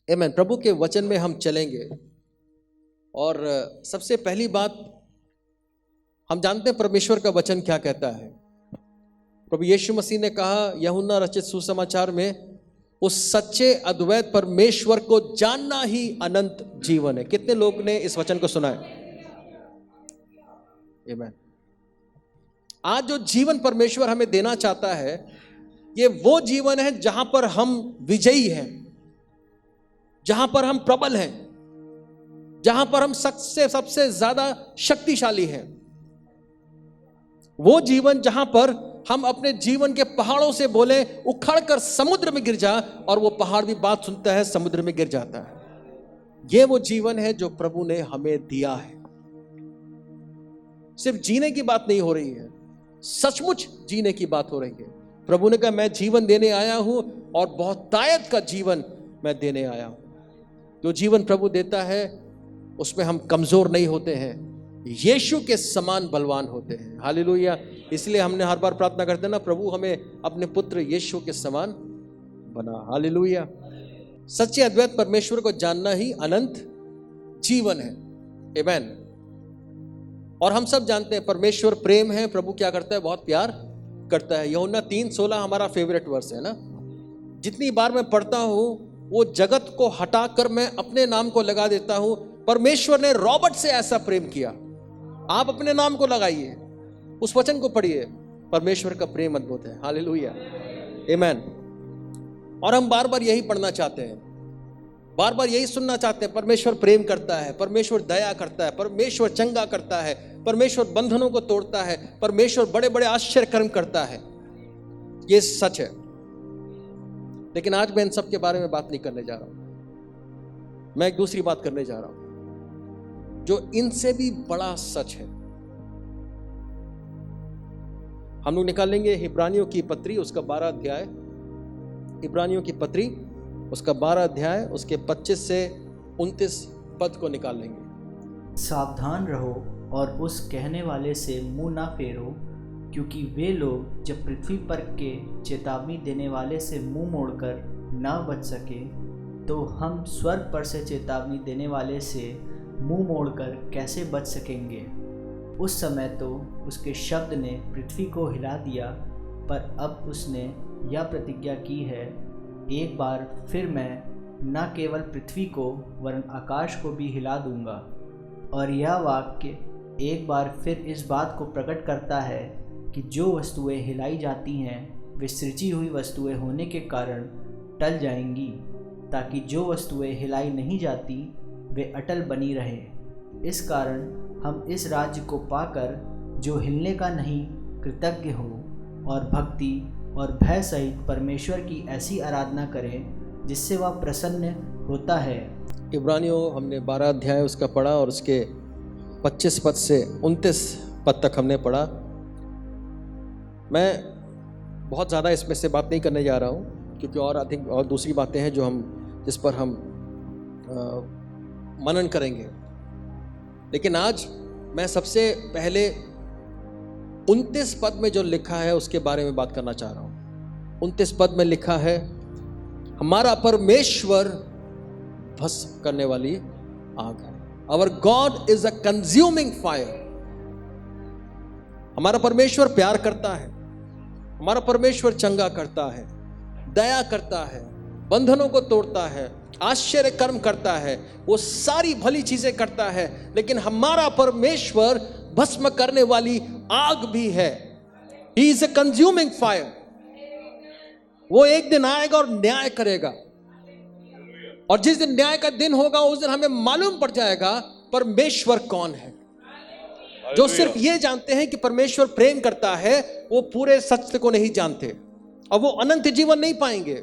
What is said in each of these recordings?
आमीन। प्रभु के वचन में हम चलेंगे और सबसे पहली बात, हम जानते हैं परमेश्वर का वचन क्या कहता है। प्रभु यीशु मसीह ने कहा यूहन्ना रचित सुसमाचार में, उस सच्चे अद्वैत परमेश्वर को जानना ही अनंत जीवन है। कितने लोग ने इस वचन को सुना है? आमीन। आज जो जीवन परमेश्वर हमें देना चाहता है, ये वो जीवन है जहां पर हम विजयी हैं, जहां पर हम प्रबल हैं, जहां पर हम सबसे ज्यादा शक्तिशाली हैं। वो जीवन जहां पर हम अपने जीवन के पहाड़ों से बोले उखड़कर समुद्र में गिर जा, और वो पहाड़ भी बात सुनता है, समुद्र में गिर जाता है। ये वो जीवन है जो प्रभु ने हमें दिया है। सिर्फ जीने की बात नहीं हो रही है, सचमुच जीने की बात हो रही है। प्रभु ने कहा मैं जीवन देने आया हूं और बहुत तायत का जीवन मैं देने आया हूं। जो जीवन प्रभु देता है उसमें हम कमजोर नहीं होते हैं, यीशु के समान बलवान होते हैं। हालेलुया। इसलिए हमने हर बार प्रार्थना करते हैं ना, प्रभु हमें अपने पुत्र यीशु के समान बना। हालेलुया। सच्चे अद्वैत परमेश्वर को जानना ही अनंत जीवन है। आमीन। और हम सब जानते हैं परमेश्वर प्रेम है। प्रभु क्या करता है? बहुत प्यार करता है। यूहन्ना 3:16 हमारा फेवरेट वर्स है ना। जितनी बार मैं पढ़ता हूं वो जगत को हटाकर मैं अपने नाम को लगा देता हूं। परमेश्वर ने रॉबर्ट से ऐसा प्रेम किया, आप अपने नाम को लगाइए, उस वचन को पढ़िए। परमेश्वर का प्रेम अद्भुत है। हालेलुया। आमीन। और हम बार बार यही पढ़ना चाहते हैं, बार बार यही सुनना चाहते हैं। परमेश्वर प्रेम करता है, परमेश्वर दया करता है, परमेश्वर चंगा करता है, परमेश्वर बंधनों को तोड़ता है, परमेश्वर बड़े बड़े आश्चर्य कर्म करता है। ये सच है। लेकिन आज मैं इन सब के बारे में बात नहीं करने जा रहा हूं। मैं एक दूसरी बात करने जा रहा हूं जो इनसे भी बड़ा सच है। हम लोग निकालेंगे इब्रानियों की पत्री, उसका 12 अध्याय, इब्रानियों की पत्री उसका 12 अध्याय, उसके 25 से 29 पद को निकाल लेंगे। सावधान रहो और उस कहने वाले से मुंह ना फेरो, क्योंकि वे लोग जब पृथ्वी पर के चेतावनी देने वाले से मुंह मोड़कर ना बच सके, तो हम स्वर्ग पर से चेतावनी देने वाले से मुंह मोड़कर कैसे बच सकेंगे। उस समय तो उसके शब्द ने पृथ्वी को हिला दिया, पर अब उसने यह प्रतिज्ञा की है, एक बार फिर मैं न केवल पृथ्वी को वरन आकाश को भी हिला दूंगा। और यह वाक्य एक बार फिर इस बात को प्रकट करता है कि जो वस्तुएं हिलाई जाती हैं वे सृजी हुई वस्तुएं होने के कारण टल जाएंगी, ताकि जो वस्तुएं हिलाई नहीं जाती वे अटल बनी रहें। इस कारण हम इस राज्य को पाकर जो हिलने का नहीं कृतज्ञ हो और भक्ति और भय सहित परमेश्वर की ऐसी आराधना करें जिससे वह प्रसन्न होता है। इब्रानियों हमने 12 अध्याय उसका पढ़ा और उसके 25 पद से 29 पद तक हमने पढ़ा। मैं बहुत ज़्यादा इसमें से बात नहीं करने जा रहा हूँ, क्योंकि और अधिक और दूसरी बातें हैं जो जिस पर हम मनन करेंगे। लेकिन आज मैं सबसे पहले 29 पद में जो लिखा है उसके बारे में बात करना चाह रहा हूँ। 29 पद में लिखा है, हमारा परमेश्वर भस्म करने वाली आग है। Our God is a consuming fire। हमारा परमेश्वर प्यार करता है, हमारा परमेश्वर चंगा करता है, दया करता है, बंधनों को तोड़ता है, आश्चर्य कर्म करता है, वो सारी भली चीजें करता है। लेकिन हमारा परमेश्वर भस्म करने वाली आग भी है। He is a consuming fire। वो एक दिन आएगा और न्याय करेगा, और जिस दिन न्याय का दिन होगा उस दिन हमें मालूम पड़ जाएगा परमेश्वर कौन है। जो सिर्फ ये जानते हैं कि परमेश्वर प्रेम करता है, वो पूरे सत्य को नहीं जानते और वो अनंत जीवन नहीं पाएंगे।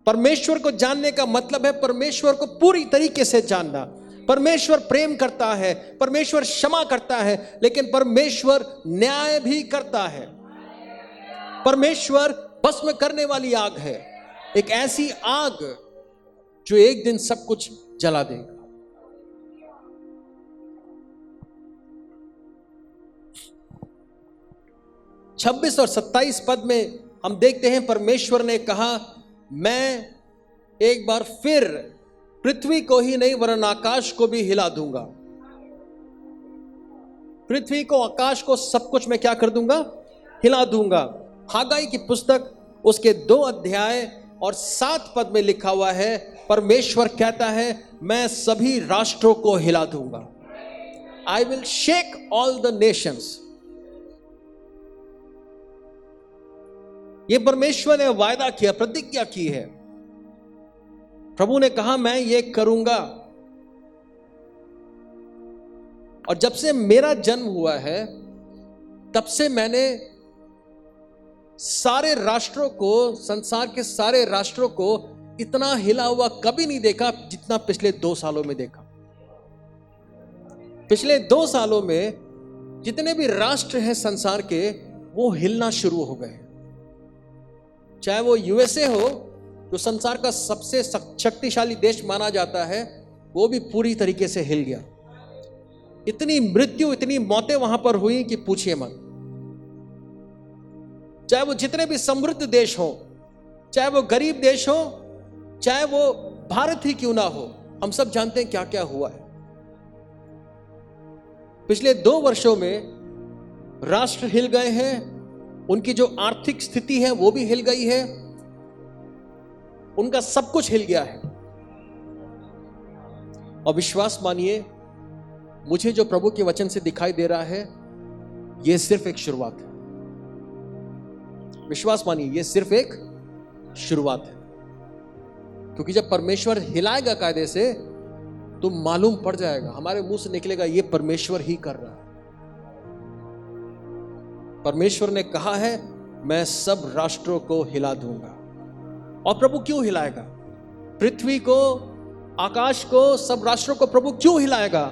परमेश्वर को जानने का मतलब है परमेश्वर को पूरी तरीके से जानना। परमेश्वर प्रेम करता है, परमेश्वर क्षमा करता है, लेकिन परमेश्वर न्याय भी करता है। परमेश्वर भस्म करने वाली आग है, एक ऐसी आग जो एक दिन सब कुछ जला देगा। छब्बीस और 27 पद में हम देखते हैं परमेश्वर ने कहा, मैं एक बार फिर पृथ्वी को ही नहीं वरन आकाश को भी हिला दूंगा। पृथ्वी को, आकाश को, सब कुछ मैं क्या कर दूंगा? हिला दूंगा। हागाई की पुस्तक उसके 2 अध्याय और 7 पद में लिखा हुआ है, परमेश्वर कहता है मैं सभी राष्ट्रों को हिला दूंगा। I will shake all the Nations. ये परमेश्वर ने वायदा किया, प्रतिज्ञा की है। प्रभु ने कहा मैं ये करूंगा। और जब से मेरा जन्म हुआ है तब से मैंने सारे राष्ट्रों को, संसार के सारे राष्ट्रों को इतना हिला हुआ कभी नहीं देखा जितना पिछले 2 सालों में देखा। पिछले 2 सालों में जितने भी राष्ट्र हैं संसार के, वो हिलना शुरू हो गए। चाहे वो यूएसए हो, जो संसार का सबसे शक्तिशाली देश माना जाता है, वो भी पूरी तरीके से हिल गया। इतनी मृत्यु, इतनी मौतें वहां पर हुई कि पूछिए मत। चाहे वो जितने भी समृद्ध देश हो, चाहे वो गरीब देश हो, चाहे वो भारत ही क्यों ना हो, हम सब जानते हैं क्या क्या हुआ है। पिछले 2 वर्षों में राष्ट्र हिल गए हैं, उनकी जो आर्थिक स्थिति है वो भी हिल गई है, उनका सब कुछ हिल गया है। और विश्वास मानिए, मुझे जो प्रभु के वचन से दिखाई दे रहा है, यह सिर्फ एक शुरुआत है। विश्वास मानिए, यह सिर्फ एक शुरुआत है। क्योंकि जब परमेश्वर हिलाएगा कायदे से, तो मालूम पड़ जाएगा, हमारे मुंह से निकलेगा यह परमेश्वर ही कर रहा है। परमेश्वर ने कहा है मैं सब राष्ट्रों को हिला दूंगा। और प्रभु क्यों हिलाएगा? पृथ्वी को, आकाश को, सब राष्ट्रों को प्रभु क्यों हिलाएगा?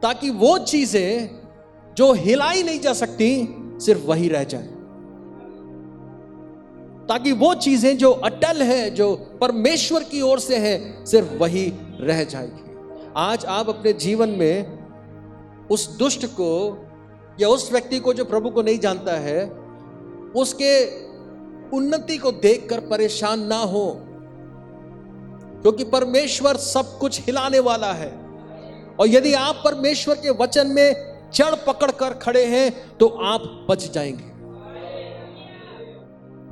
ताकि वो चीजें जो हिलाई नहीं जा सकती सिर्फ वही रह जाए। ताकि वो चीजें जो अटल है, जो परमेश्वर की ओर से है, सिर्फ वही रह जाएगी। आज आप अपने जीवन में उस दुष्ट को या उस व्यक्ति को जो प्रभु को नहीं जानता है, उसके उन्नति को देखकर परेशान ना हो, क्योंकि परमेश्वर सब कुछ हिलाने वाला है। और यदि आप परमेश्वर के वचन में जड़ पकड़ कर खड़े हैं तो आप बच जाएंगे।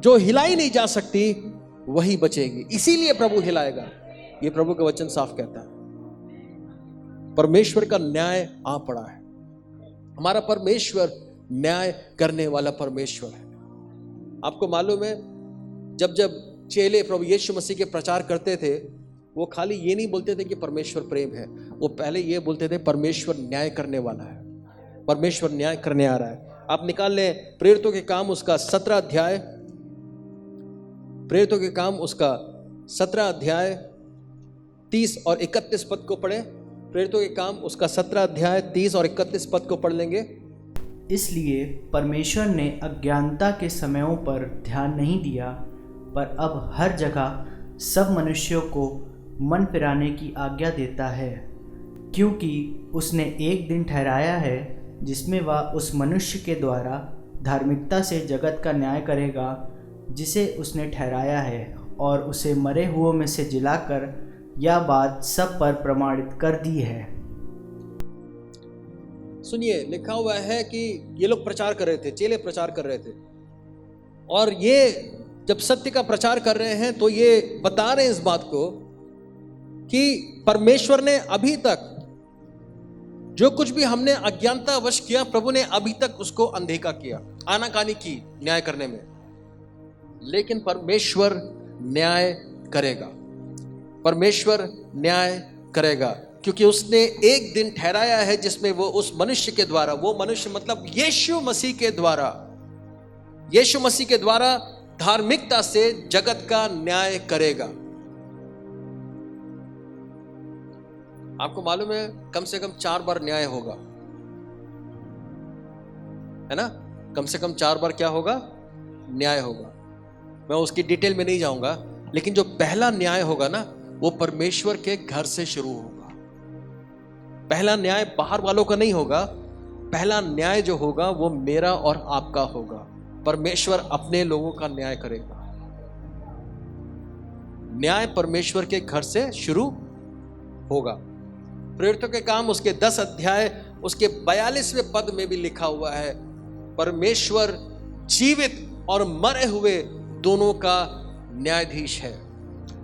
जो हिलाई नहीं जा सकती वही बचेगी, इसीलिए प्रभु हिलाएगा। ये प्रभु का वचन साफ कहता है। परमेश्वर का न्याय आ पड़ा है। हमारा परमेश्वर न्याय करने वाला परमेश्वर है। आपको मालूम है, जब जब चेले प्रभु यीशु मसीह के प्रचार करते थे, वो खाली ये नहीं बोलते थे कि परमेश्वर प्रेम है, वो पहले ये बोलते थे परमेश्वर न्याय करने वाला है, परमेश्वर न्याय करने आ रहा है। आप निकाल लें प्रेरितों के काम उसका 17 अध्याय, प्रेरितों के काम उसका 17 अध्याय 30 और 31 पद को पढ़े। प्रेरितों के काम उसका 17 अध्याय 30 और 31 पद को पढ़ लेंगे। इसलिए परमेश्वर ने अज्ञानता के समयों पर ध्यान नहीं दिया, पर अब हर जगह सब मनुष्यों को मन फिराने की आज्ञा देता है, क्योंकि उसने एक दिन ठहराया है जिसमें वह उस मनुष्य के द्वारा धार्मिकता से जगत का न्याय करेगा जिसे उसने ठहराया है, और उसे मरे हुओं में से जिलाकर यह बात सब पर प्रमाणित कर दी है। सुनिए, लिखा हुआ है कि ये लोग प्रचार कर रहे थे, चेले प्रचार कर रहे थे, और ये जब सत्य का प्रचार कर रहे हैं तो ये बता रहे हैं इस बात को कि परमेश्वर ने अभी तक जो कुछ भी हमने अज्ञानतावश किया, प्रभु ने अभी तक उसको अनदेखा किया, आनाकानी की न्याय करने में। लेकिन परमेश्वर न्याय करेगा, परमेश्वर न्याय करेगा, क्योंकि उसने एक दिन ठहराया है जिसमें वो उस मनुष्य के द्वारा, वो मनुष्य मतलब यीशु मसीह के द्वारा, यीशु मसीह के द्वारा धार्मिकता से जगत का न्याय करेगा। आपको मालूम है कम से कम 4 बार न्याय होगा, है ना? कम से कम 4 बार क्या होगा? न्याय होगा। मैं उसकी डिटेल में नहीं जाऊंगा, लेकिन जो पहला न्याय होगा ना, वो परमेश्वर के घर से शुरू होगा। पहला न्याय बाहर वालों का नहीं होगा, पहला न्याय जो होगा वो मेरा और आपका होगा। परमेश्वर अपने लोगों का न्याय करेगा। न्याय परमेश्वर के घर से शुरू होगा। प्रेरितों के काम उसके 10 अध्याय उसके 42वें पद में भी लिखा हुआ है, परमेश्वर जीवित और मरे हुए दोनों का न्यायाधीश है।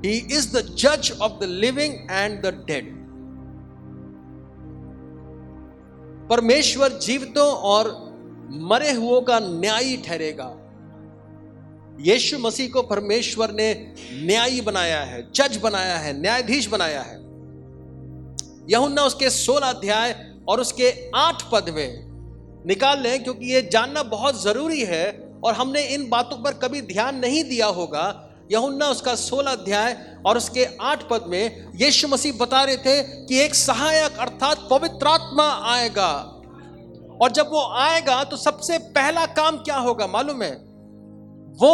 He is the judge of the living and the dead. परमेश्वर जीवितों और मरे हुओं का न्यायी ठहरेगा। यीशु मसीह को परमेश्वर ने न्यायी बनाया है, जज बनाया है, न्यायाधीश बनाया है। यूहन्ना उसके 16 अध्याय और उसके 8 पद में निकाल लें, क्योंकि ये जानना बहुत जरूरी है और हमने इन बातों पर कभी ध्यान नहीं दिया होगा। यूहन्ना उसका 16 अध्याय और उसके 8 पद में यीशु मसीह बता रहे थे कि एक सहायक अर्थात पवित्र आत्मा आएगा, और जब वो आएगा तो सबसे पहला काम क्या होगा मालूम है? वो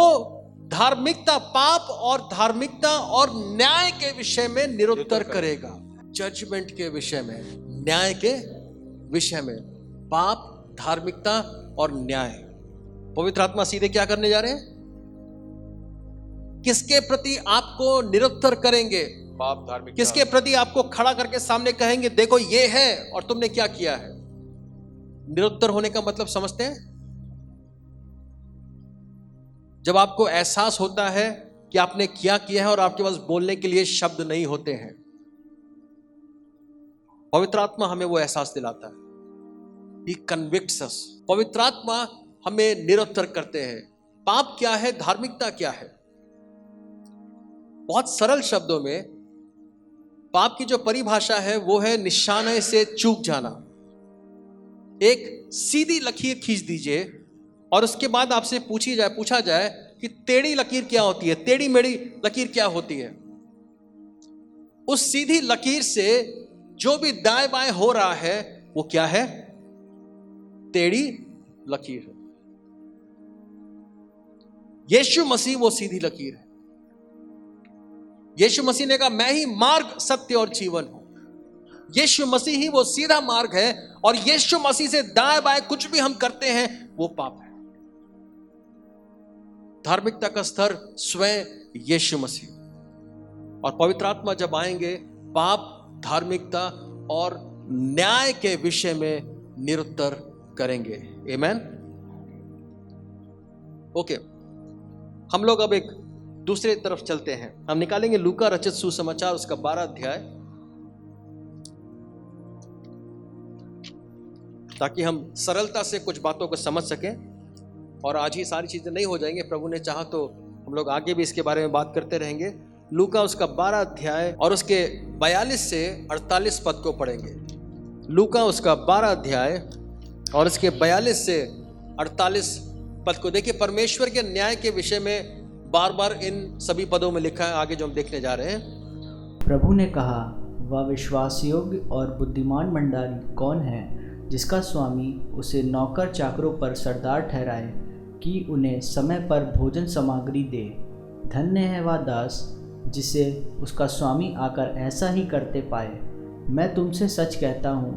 धार्मिकता, पाप और धार्मिकता और न्याय के विषय में निरुत्तर करेगा। जजमेंट के विषय में, न्याय के विषय में, पाप, धार्मिकता और न्याय। पवित्र आत्मा सीधे क्या करने जा रहे हैं? किसके प्रति आपको निरुत्तर करेंगे? पाप, धार्मिकता। किसके प्रति आपको खड़ा करके सामने कहेंगे देखो ये है और तुमने क्या किया है? निरुत्तर होने का मतलब समझते हैं? जब आपको एहसास होता है कि आपने क्या किया है और आपके पास बोलने के लिए शब्द नहीं होते हैं। पवित्र आत्मा हमें वो एहसास दिलाता है। He convicts us। पवित्र आत्मा हमें निरुत्तर करते हैं। पाप क्या है, धार्मिकता क्या है? बहुत सरल शब्दों में पाप की जो परिभाषा है वो है निशाने से चूक जाना। एक सीधी लकीर खींच दीजिए और उसके बाद आपसे पूछा जाए कि टेढ़ी लकीर क्या होती है, टेढ़ी मेढ़ी लकीर क्या होती है। उस सीधी लकीर से जो भी दाएं बाएं हो रहा है वो क्या है? टेढ़ी लकीर है। यीशु मसीह वो सीधी लकीर है। यीशु मसीह ने कहा मैं ही मार्ग, सत्य और जीवन हूं। यीशु मसीह ही वो सीधा मार्ग है, और यीशु मसीह से दाएं बाएं कुछ भी हम करते हैं वो पाप है। धार्मिकता का स्तर स्वयं यीशु मसीह, और पवित्र आत्मा जब आएंगे पाप, धार्मिकता और न्याय के विषय में निरुत्तर करेंगे। आमेन। ओके, हम लोग अब एक दूसरे तरफ चलते हैं। हम निकालेंगे लूका रचित सुसमाचार उसका 12 अध्याय, ताकि हम सरलता से कुछ बातों को समझ सकें, और आज ही सारी चीजें नहीं हो जाएंगे। प्रभु ने चाहा तो हम लोग आगे भी इसके बारे में बात करते रहेंगे। लूका उसका 12 अध्याय और उसके 42 से 48 पद को पढ़ेंगे। लूका उसका 12 अध्याय और उसके 42 से 48 पद को देखिए। परमेश्वर के न्याय के विषय में बार बार इन सभी पदों में लिखा है, आगे जो हम देखने जा रहे हैं। प्रभु ने कहा, वह विश्वास योग्य और बुद्धिमान भंडारी कौन है जिसका स्वामी उसे नौकर चाकरों पर सरदार ठहराए कि उन्हें समय पर भोजन सामग्री दे। धन्य है वह दास जिसे उसका स्वामी आकर ऐसा ही करते पाए। मैं तुमसे सच कहता हूँ,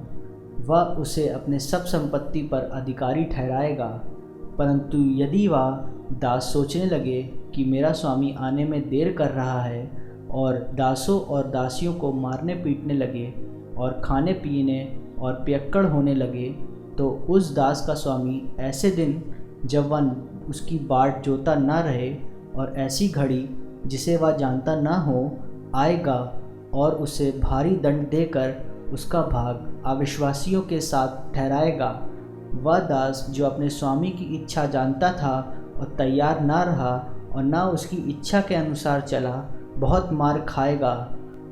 वह उसे अपने सब संपत्ति पर अधिकारी ठहराएगा। परंतु यदि वह दास सोचने लगे कि मेरा स्वामी आने में देर कर रहा है, और दासों और दासियों को मारने पीटने लगे और खाने पीने और पियक्कड़ होने लगे, तो उस दास का स्वामी ऐसे दिन जब वह उसकी बाट जोता न रहे और ऐसी घड़ी जिसे वह जानता न हो आएगा, और उसे भारी दंड देकर उसका भाग अविश्वासियों के साथ ठहराएगा। वह दास जो अपने स्वामी की इच्छा जानता था और तैयार ना रहा और ना उसकी इच्छा के अनुसार चला, बहुत मार खाएगा।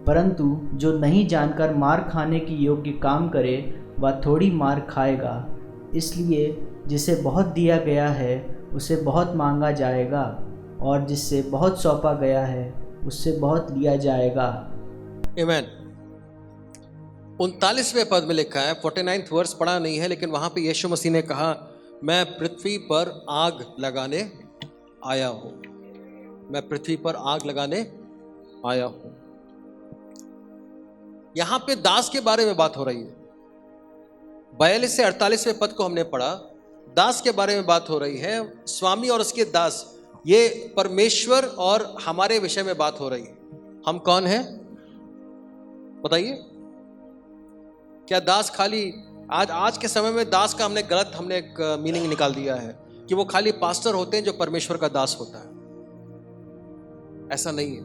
परंतु जो नहीं जानकर मार खाने की योग्य काम करे, वह थोड़ी मार खाएगा। इसलिए जिसे बहुत दिया गया है उसे बहुत मांगा जाएगा, और जिससे बहुत सौंपा गया है उससे बहुत लिया जाएगा। आमीन। 39वें पद में लिखा है, 49th वर्स पढ़ा नहीं है, लेकिन वहां पे यीशु मसीह ने कहा, मैं पृथ्वी पर आग लगाने आया हूं। मैं पृथ्वी पर आग लगाने आया हूं। यहां पे दास के बारे में बात हो रही है। 42 से 48वें पद को हमने पढ़ा, दास के बारे में बात हो रही है। स्वामी और उसके दास, ये परमेश्वर और हमारे विषय में बात हो रही है। हम कौन हैं बताइए? क्या दास खाली आज के समय में दास का हमने एक मीनिंग निकाल दिया है कि वो खाली पास्टर होते हैं जो परमेश्वर का दास होता है। ऐसा नहीं है।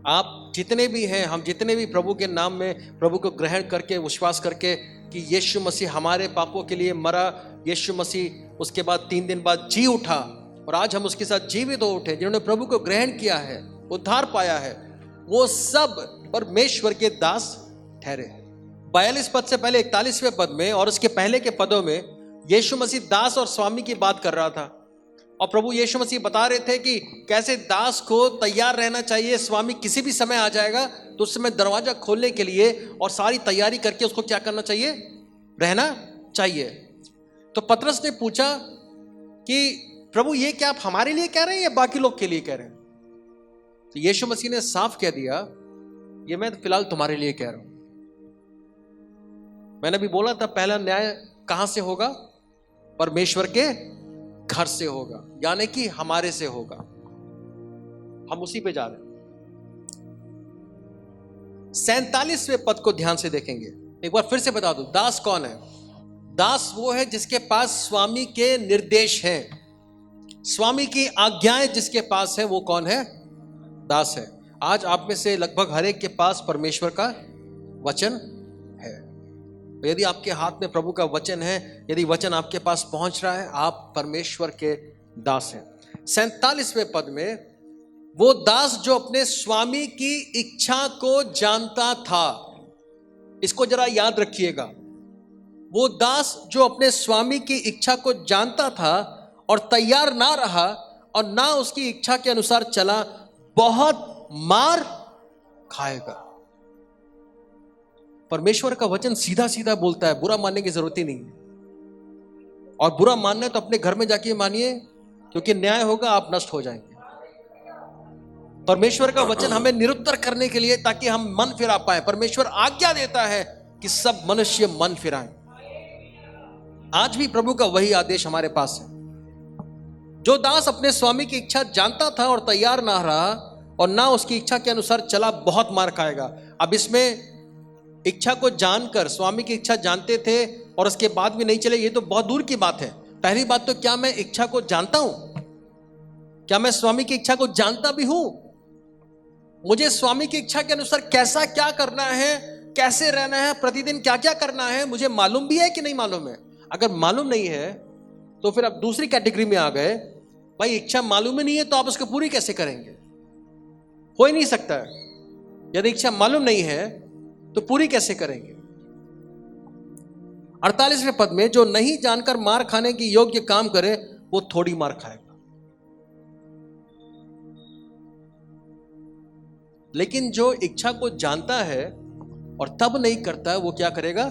आप जितने भी हैं, हम जितने भी प्रभु के नाम में प्रभु को ग्रहण करके विश्वास करके कि यीशु मसीह हमारे पापों के लिए मरा, यीशु मसीह उसके बाद 3 दिन बाद जी उठा और आज हम उसके साथ जीवित हो उठे, जिन्होंने प्रभु को ग्रहण किया है, उद्धार पाया है, वो सब परमेश्वर के दास ठहरे। 42 पद से पहले 41वें पद में और उसके पहले के पदों में यीशु मसीह दास और स्वामी की बात कर रहा था और प्रभु यीशु मसीह बता रहे थे कि कैसे दास को तैयार रहना चाहिए, स्वामी किसी भी समय आ जाएगा तो उस समय दरवाजा खोलने के लिए और सारी तैयारी करके उसको क्या करना चाहिए, रहना चाहिए। तो पतरस ने पूछा कि प्रभु ये क्या आप हमारे लिए कह रहे हैं या बाकी लोग के लिए कह रहे हैं? तो यीशु मसीह ने साफ कह दिया, ये मैं फिलहाल तुम्हारे लिए कह रहा हूं। मैंने भी बोला था पहला न्याय कहां से होगा? परमेश्वर के घर से होगा, यानी कि हमारे से होगा। हम उसी पे जा रहे हैं। 47वें पद को ध्यान से देखेंगे। एक बार फिर से बता दूं, दास कौन है? दास वो है जिसके पास स्वामी के निर्देश हैं, स्वामी की आज्ञाएं जिसके पास है, वो कौन है? दास है। आज आप में से लगभग हर एक के पास परमेश्वर का वचन है। यदि आपके हाथ में प्रभु का वचन है, यदि वचन आपके पास पहुंच रहा है, आप परमेश्वर के दास हैं। 47वें पद में वो दास जो अपने स्वामी की इच्छा को जानता था, इसको जरा याद रखिएगा। वो दास जो अपने स्वामी की इच्छा को जानता था और तैयार ना रहा और ना उसकी इच्छा के अनुसार चला, बहुत मार खाएगा। परमेश्वर का वचन सीधा सीधा बोलता है, बुरा मानने की जरूरत ही नहीं है। और बुरा मानना है तो अपने घर में जाके मानिए, क्योंकि न्याय होगा, आप नष्ट हो जाएंगे। परमेश्वर का वचन हमें निरुत्तर करने के लिए, ताकि हम मन फिरा पाए। परमेश्वर आज्ञा देता है कि सब मनुष्य मन फिराएं। आज भी प्रभु का वही आदेश हमारे पास है। जो दास अपने स्वामी की इच्छा जानता था और तैयार ना रहा और ना उसकी इच्छा के अनुसार चला, बहुत मार खाएगा। अब इसमें इच्छा को जानकर, स्वामी की इच्छा जानते थे और उसके बाद भी नहीं चले, ये तो बहुत दूर की बात है। पहली बात तो, क्या मैं इच्छा को जानता हूं? क्या मैं स्वामी की इच्छा को जानता भी हूं? मुझे स्वामी की इच्छा के अनुसार कैसा क्या करना है, कैसे रहना है, प्रतिदिन क्या क्या करना है, मुझे मालूम भी है कि नहीं मालूम है? अगर मालूम नहीं है तो फिर आप दूसरी कैटेगरी में आ गए। भाई इच्छा मालूम ही नहीं है तो आप उसको पूरी कैसे करेंगे? हो ही नहीं सकता है। यदि इच्छा मालूम नहीं है तो पूरी कैसे करेंगे? 48वें पद में, जो नहीं जानकर मार खाने की योग्य काम करे, वो थोड़ी मार खाएगा। लेकिन जो इच्छा को जानता है और तब नहीं करता है, वो क्या करेगा?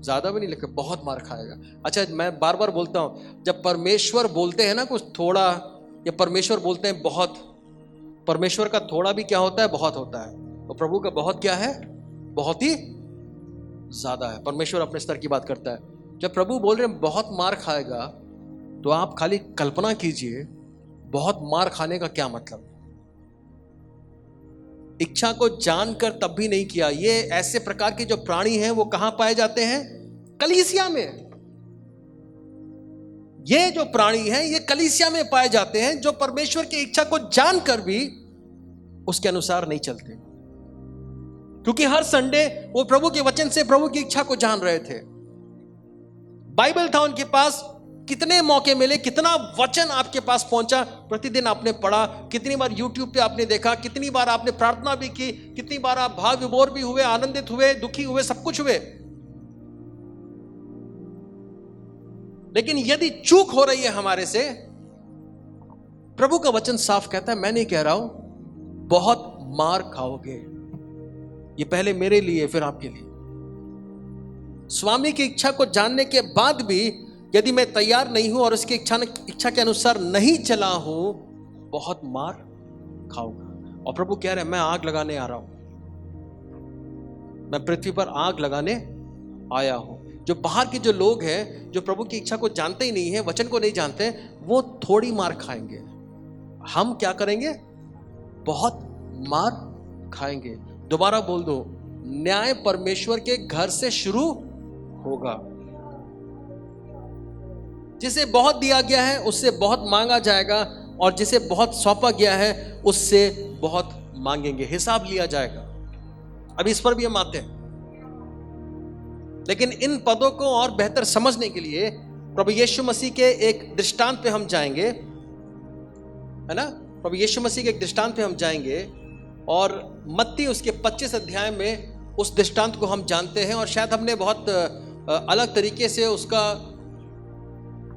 ज्यादा भी नहीं, लेकिन बहुत मार खाएगा। अच्छा, मैं बार बार बोलता हूं, जब परमेश्वर बोलते हैं ना कुछ थोड़ा, या परमेश्वर बोलते हैं बहुत, परमेश्वर का थोड़ा भी क्या होता है? बहुत होता है। और प्रभु का बहुत क्या है? बहुत ही ज्यादा है। परमेश्वर अपने स्तर की बात करता है। जब प्रभु बोल रहे हैं बहुत मार खाएगा, तो आप खाली कल्पना कीजिए बहुत मार खाने का क्या मतलब। इच्छा को जानकर तब भी नहीं किया। ये ऐसे प्रकार के जो प्राणी हैं वो कहां पाए जाते हैं? कलीसिया में। ये जो प्राणी हैं ये कलीसिया में पाए जाते हैं, जो परमेश्वर की इच्छा को जानकर भी उसके अनुसार नहीं चलते। क्योंकि हर संडे वो प्रभु के वचन से प्रभु की इच्छा को जान रहे थे। बाइबल था उनके पास। कितने मौके मिले, कितना वचन आपके पास पहुंचा, प्रतिदिन आपने पढ़ा, कितनी बार YouTube पे आपने देखा, कितनी बार आपने प्रार्थना भी की, कितनी बार आप भाव विभोर भी हुए, आनंदित हुए, दुखी हुए, सब कुछ हुए। लेकिन यदि चूक हो रही है हमारे से, प्रभु का वचन साफ कहता है, मैं नहीं कह रहा हूं बहुत मार खाओगे। ये पहले मेरे लिए फिर आपके लिए। स्वामी की इच्छा को जानने के बाद भी यदि मैं तैयार नहीं हूं और उसकी इच्छा के अनुसार नहीं चला हूं, बहुत मार खाऊंगा। और प्रभु कह रहे हैं, मैं आग लगाने आ रहा हूं, मैं पृथ्वी पर आग लगाने आया हूं। जो बाहर के जो लोग हैं, जो प्रभु की इच्छा को जानते ही नहीं है, वचन को नहीं जानते, वो थोड़ी मार खाएंगे। हम क्या करेंगे? बहुत मार खाएंगे। दोबारा बोल दो, न्याय परमेश्वर के घर से शुरू होगा। जिसे बहुत दिया गया है उससे बहुत मांगा जाएगा, और जिसे बहुत सौंपा गया है उससे बहुत मांगेंगे, हिसाब लिया जाएगा। अभी इस पर भी हम आते हैं, लेकिन इन पदों को और बेहतर समझने के लिए प्रभु यीशु मसीह के एक दृष्टांत पे हम जाएंगे, है ना? प्रभु यीशु मसीह के एक दृष्टांत पे हम जाएंगे, और मत्ती उसके 25 अध्याय में उस दृष्टांत को हम जानते हैं, और शायद हमने बहुत अलग तरीके से उसका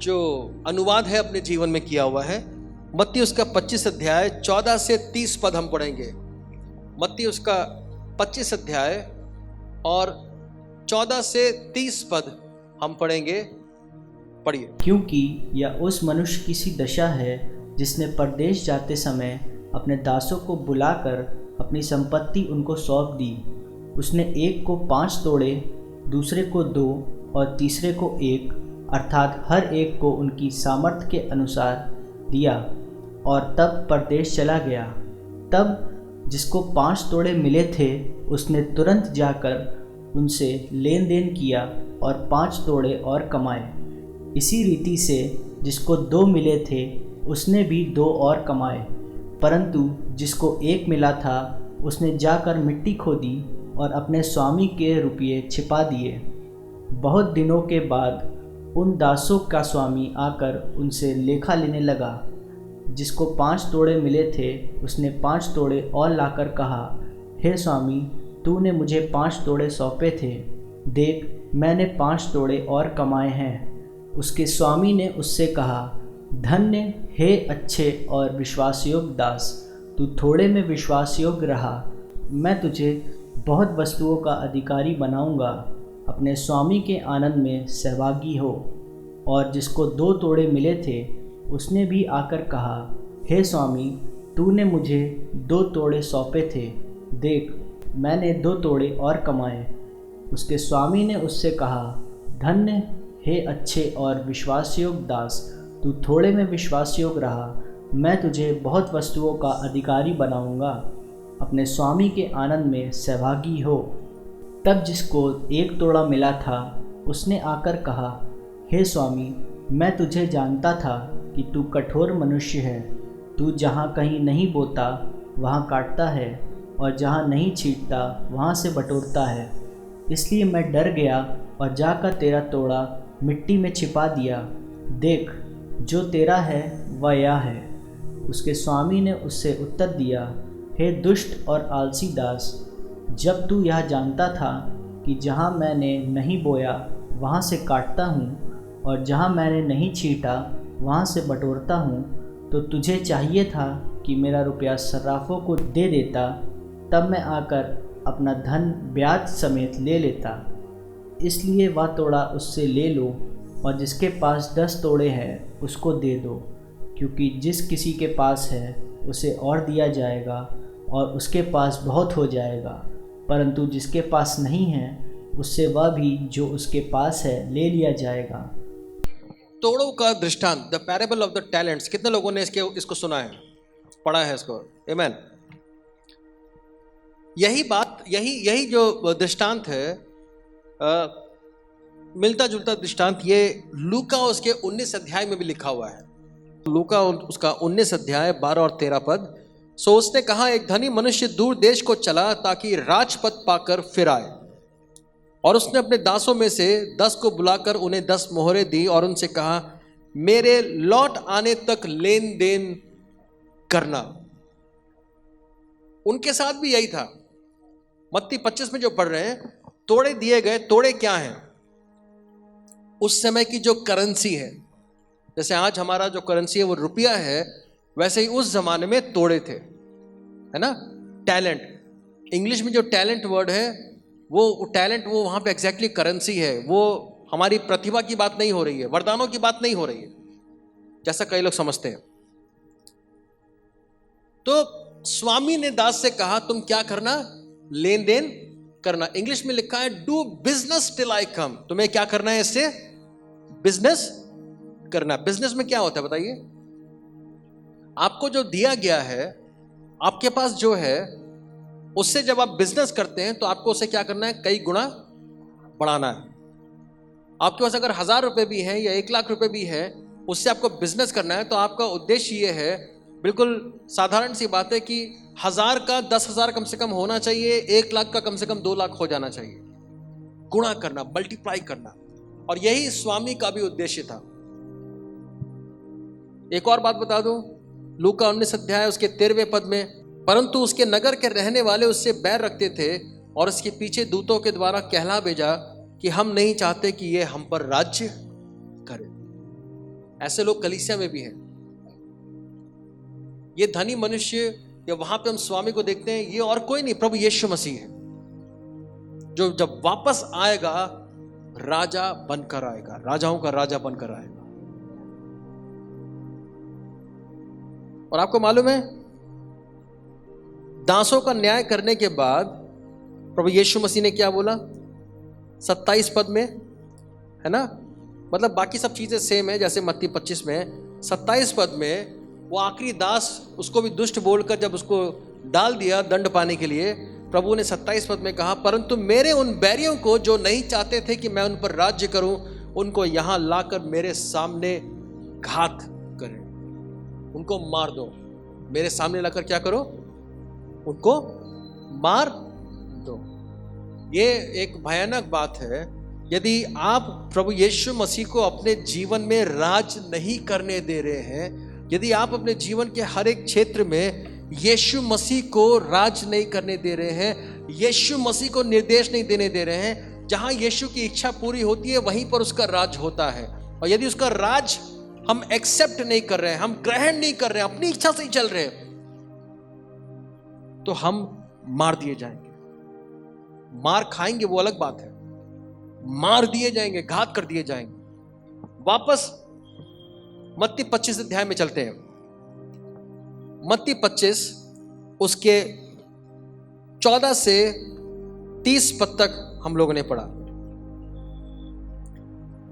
जो अनुवाद है अपने जीवन में किया हुआ है। मत्ती उसका 25 अध्याय 14 से 30 पद हम पढ़ेंगे। मत्ती उसका 25 अध्याय और 14 से 30 पद हम पढ़ेंगे। पढ़िए। क्योंकि यह उस मनुष्य की सी दशा है जिसने परदेश जाते समय अपने दासों को बुलाकर अपनी संपत्ति उनको सौंप दी। उसने एक को 5 तोड़े, दूसरे को 2 और तीसरे को 1, अर्थात हर एक को उनकी सामर्थ्य के अनुसार दिया, और तब परदेश चला गया। तब जिसको 5 तोड़े मिले थे उसने तुरंत जाकर उनसे लेन देन किया और 5 तोड़े और कमाए। इसी रीति से जिसको 2 मिले थे उसने भी 2 और कमाए। परंतु जिसको 1 मिला था उसने जाकर मिट्टी खोदी और अपने स्वामी के रुपये छिपा दिए। बहुत दिनों के बाद उन दासों का स्वामी आकर उनसे लेखा लेने लगा। जिसको 5 तोड़े मिले थे उसने 5 तोड़े और लाकर कहा, हे स्वामी, तूने मुझे 5 तोड़े सौंपे थे, देख मैंने 5 तोड़े और कमाए हैं। उसके स्वामी ने उससे कहा, धन्य हे अच्छे और विश्वासयोग्य दास, तू थोड़े में विश्वासयोग्य रहा, मैं तुझे बहुत वस्तुओं का अधिकारी बनाऊंगा, अपने स्वामी के आनंद में सहभागी हो। और जिसको 2 तोड़े मिले थे उसने भी आकर कहा, हे स्वामी, तूने मुझे 2 तोड़े सौंपे थे, देख मैंने 2 तोड़े और कमाए। उसके स्वामी ने उससे कहा, धन्य हे अच्छे और विश्वासयोग्य दास, तू थोड़े में विश्वासयोग्य रहा, मैं तुझे बहुत वस्तुओं का अधिकारी बनाऊंगा, अपने स्वामी के आनंद में सहभागी हो। तब जिसको 1 तोड़ा मिला था उसने आकर कहा, हे स्वामी, मैं तुझे जानता था कि तू कठोर मनुष्य है। तू जहाँ कहीं नहीं बोता वहाँ काटता है, और जहाँ नहीं छींटता वहाँ से बटोरता है। इसलिए मैं डर गया और जाकर तेरा तोड़ा मिट्टी में छिपा दिया। देख, जो तेरा है वह यह है। उसके स्वामी ने उससे उत्तर दिया, हे दुष्ट और आलसी दास, जब तू यह जानता था कि जहाँ मैंने नहीं बोया वहाँ से काटता हूँ, और जहाँ मैंने नहीं छींटा वहाँ से बटोरता हूँ, तो तुझे चाहिए था कि मेरा रुपया सर्राफों को दे देता, तब मैं आकर अपना धन ब्याज समेत ले लेता। इसलिए वह तोड़ा उससे ले लो, और जिसके पास 10 तोड़े हैं उसको दे दो, क्योंकि जिस किसी के पास है उसे और दिया जाएगा और उसके पास बहुत हो जाएगा, परंतु जिसके पास नहीं है उससे वह भी जो उसके पास है ले लिया जाएगा। तोड़ों का दृष्टांत, the parable of the talents, कितने लोगों ने इसको सुना है, पढ़ा है इसको? आमेन। यही बात, यही जो दृष्टांत है, मिलता जुलता दृष्टांत, ये लूका उसके 19 अध्याय में भी लिखा हुआ है। लूका उसका 19 अध्याय 12 और 13 पद। सो उसने कहा, एक धनी मनुष्य दूर देश को चला ताकि राजपद पाकर फिर आए, और उसने अपने दासों में से 10 को बुलाकर उन्हें 10 मोहरें दी और उनसे कहा, मेरे लौट आने तक लेन देन करना। उनके साथ भी यही था। मत्ती 25 में जो पढ़ रहे हैं, तोड़े दिए गए। तोड़े क्या हैं? उस समय की जो करेंसी है, जैसे आज हमारा जो करेंसी है वो रुपया है, वैसे ही उस जमाने में तोड़े थे, है ना? टैलेंट, इंग्लिश में जो टैलेंट वर्ड है, वो टैलेंट वो वहां पे एग्जैक्टली करेंसी है। वो हमारी प्रतिभा की बात नहीं हो रही है, वरदानों की बात नहीं हो रही है, जैसा कई लोग समझते हैं। तो स्वामी ने दास से कहा, तुम क्या करना? लेन देन करना। इंग्लिश में लिखा है, डू बिजनेस टिल आई कम। तुम्हें क्या करना है? इससे बिजनेस करना। बिजनेस में क्या होता है बताइए? आपको जो दिया गया है, आपके पास जो है, उससे जब आप बिजनेस करते हैं तो आपको उसे क्या करना है? कई गुना बढ़ाना है। आपके पास अगर 1000 रुपए भी है या 1 लाख रुपए भी है, उससे आपको बिजनेस करना है, तो आपका उद्देश्य ये है, बिल्कुल साधारण सी बात है कि 1000 का 10,000 कम से कम होना चाहिए, 1 लाख का कम से कम 2 लाख हो जाना चाहिए। गुणा करना, मल्टीप्लाई करना। और यही स्वामी का भी उद्देश्य था। एक और बात बता दूं, लूका 19 अध्याय उसके 13वें पद में, परंतु उसके नगर के रहने वाले उससे बैर रखते थे और उसके पीछे दूतों के द्वारा कहला भेजा कि हम नहीं चाहते कि ये हम पर राज्य करे। ऐसे लोग कलीसिया में भी हैं। ये धनी मनुष्य, या वहां पे हम स्वामी को देखते हैं, ये और कोई नहीं, प्रभु यीशु मसीह है, जो जब वापस आएगा राजा बनकर आएगा, राजाओं का राजा बनकर आएगा। और आपको मालूम है, दासों का न्याय करने के बाद प्रभु यीशु मसीह ने क्या बोला? 27 पद में, है ना, मतलब बाकी सब चीजें सेम है जैसे मत्ती 25 में। 27 पद में वो आखिरी दास, उसको भी दुष्ट बोलकर जब उसको डाल दिया दंड पाने के लिए, प्रभु ने 27 पद में कहा, परंतु मेरे उन बैरियों को जो नहीं चाहते थे कि मैं उन पर राज्य करूं, उनको यहां लाकर मेरे सामने घात करें, उनको मार दो। मेरे सामने लाकर क्या करो? उनको मार दो। ये एक भयानक बात है। यदि आप प्रभु यीशु मसीह को अपने जीवन में राज नहीं करने दे रहे हैं, यदि आप अपने जीवन के हर एक क्षेत्र में यीशु मसीह को राज नहीं करने दे रहे हैं, यीशु मसीह को निर्देश नहीं देने दे रहे हैं, जहां यीशु की इच्छा पूरी होती है वहीं पर उसका राज होता है। और यदि उसका राज हम एक्सेप्ट नहीं कर रहे हैं, हम ग्रहण नहीं कर रहे हैं, अपनी इच्छा से ही चल रहे हैं, तो हम मार दिए जाएंगे। मार खाएंगे वो अलग बात है, मार दिए जाएंगे, घात कर दिए जाएंगे। वापस मत्ती 25 अध्याय में चलते हैं। मत्ती 25 उसके 14 से 30 पद तक हम लोगों ने पढ़ा।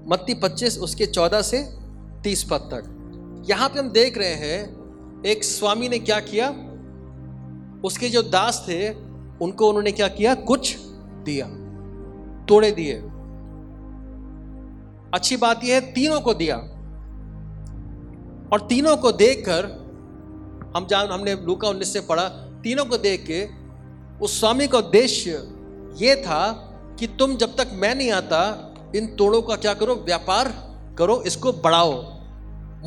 मत्ती 25 उसके 14 से 30 पद तक। यहां पे हम देख रहे हैं एक स्वामी ने क्या किया, उसके जो दास थे उनको उन्होंने क्या किया? कुछ दिया, तोड़े दिए। अच्छी बात यह है, तीनों को दिया। और तीनों को देखकर हमने लूका 19 से पढ़ा, तीनों को देख के उस स्वामी का उद्देश्य यह था कि तुम जब तक मैं नहीं आता, इन तोड़ों का क्या करो? व्यापार करो, इसको बढ़ाओ,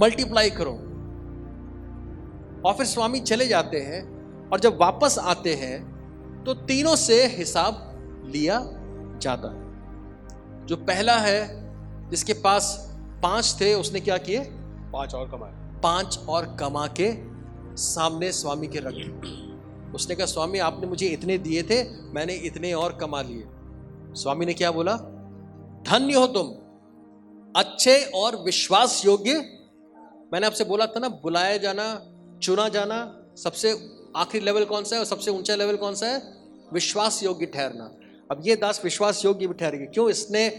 मल्टीप्लाई करो। और फिर स्वामी चले जाते हैं, और जब वापस आते हैं तो तीनों से हिसाब लिया जाता है। जो पहला है, जिसके पास 5 थे, उसने क्या किए? 5 और कमाए। 5 और कमा के सामने स्वामी के रख दिए। उसने कहा, स्वामी आपने मुझे इतने दिए थे, मैंने इतने और कमा लिए। स्वामी ने क्या बोला? धन्य हो तुम, अच्छे और विश्वास योग्य। मैंने आपसे बोला था ना, बुलाया जाना, चुना जाना, सबसे आखिरी लेवल कौन सा है और सबसे ऊंचा लेवल कौन सा है? विश्वास योग्य ठहरना। अब ये दास विश्वास योग्य भी ठहर गए। क्यों? इसने,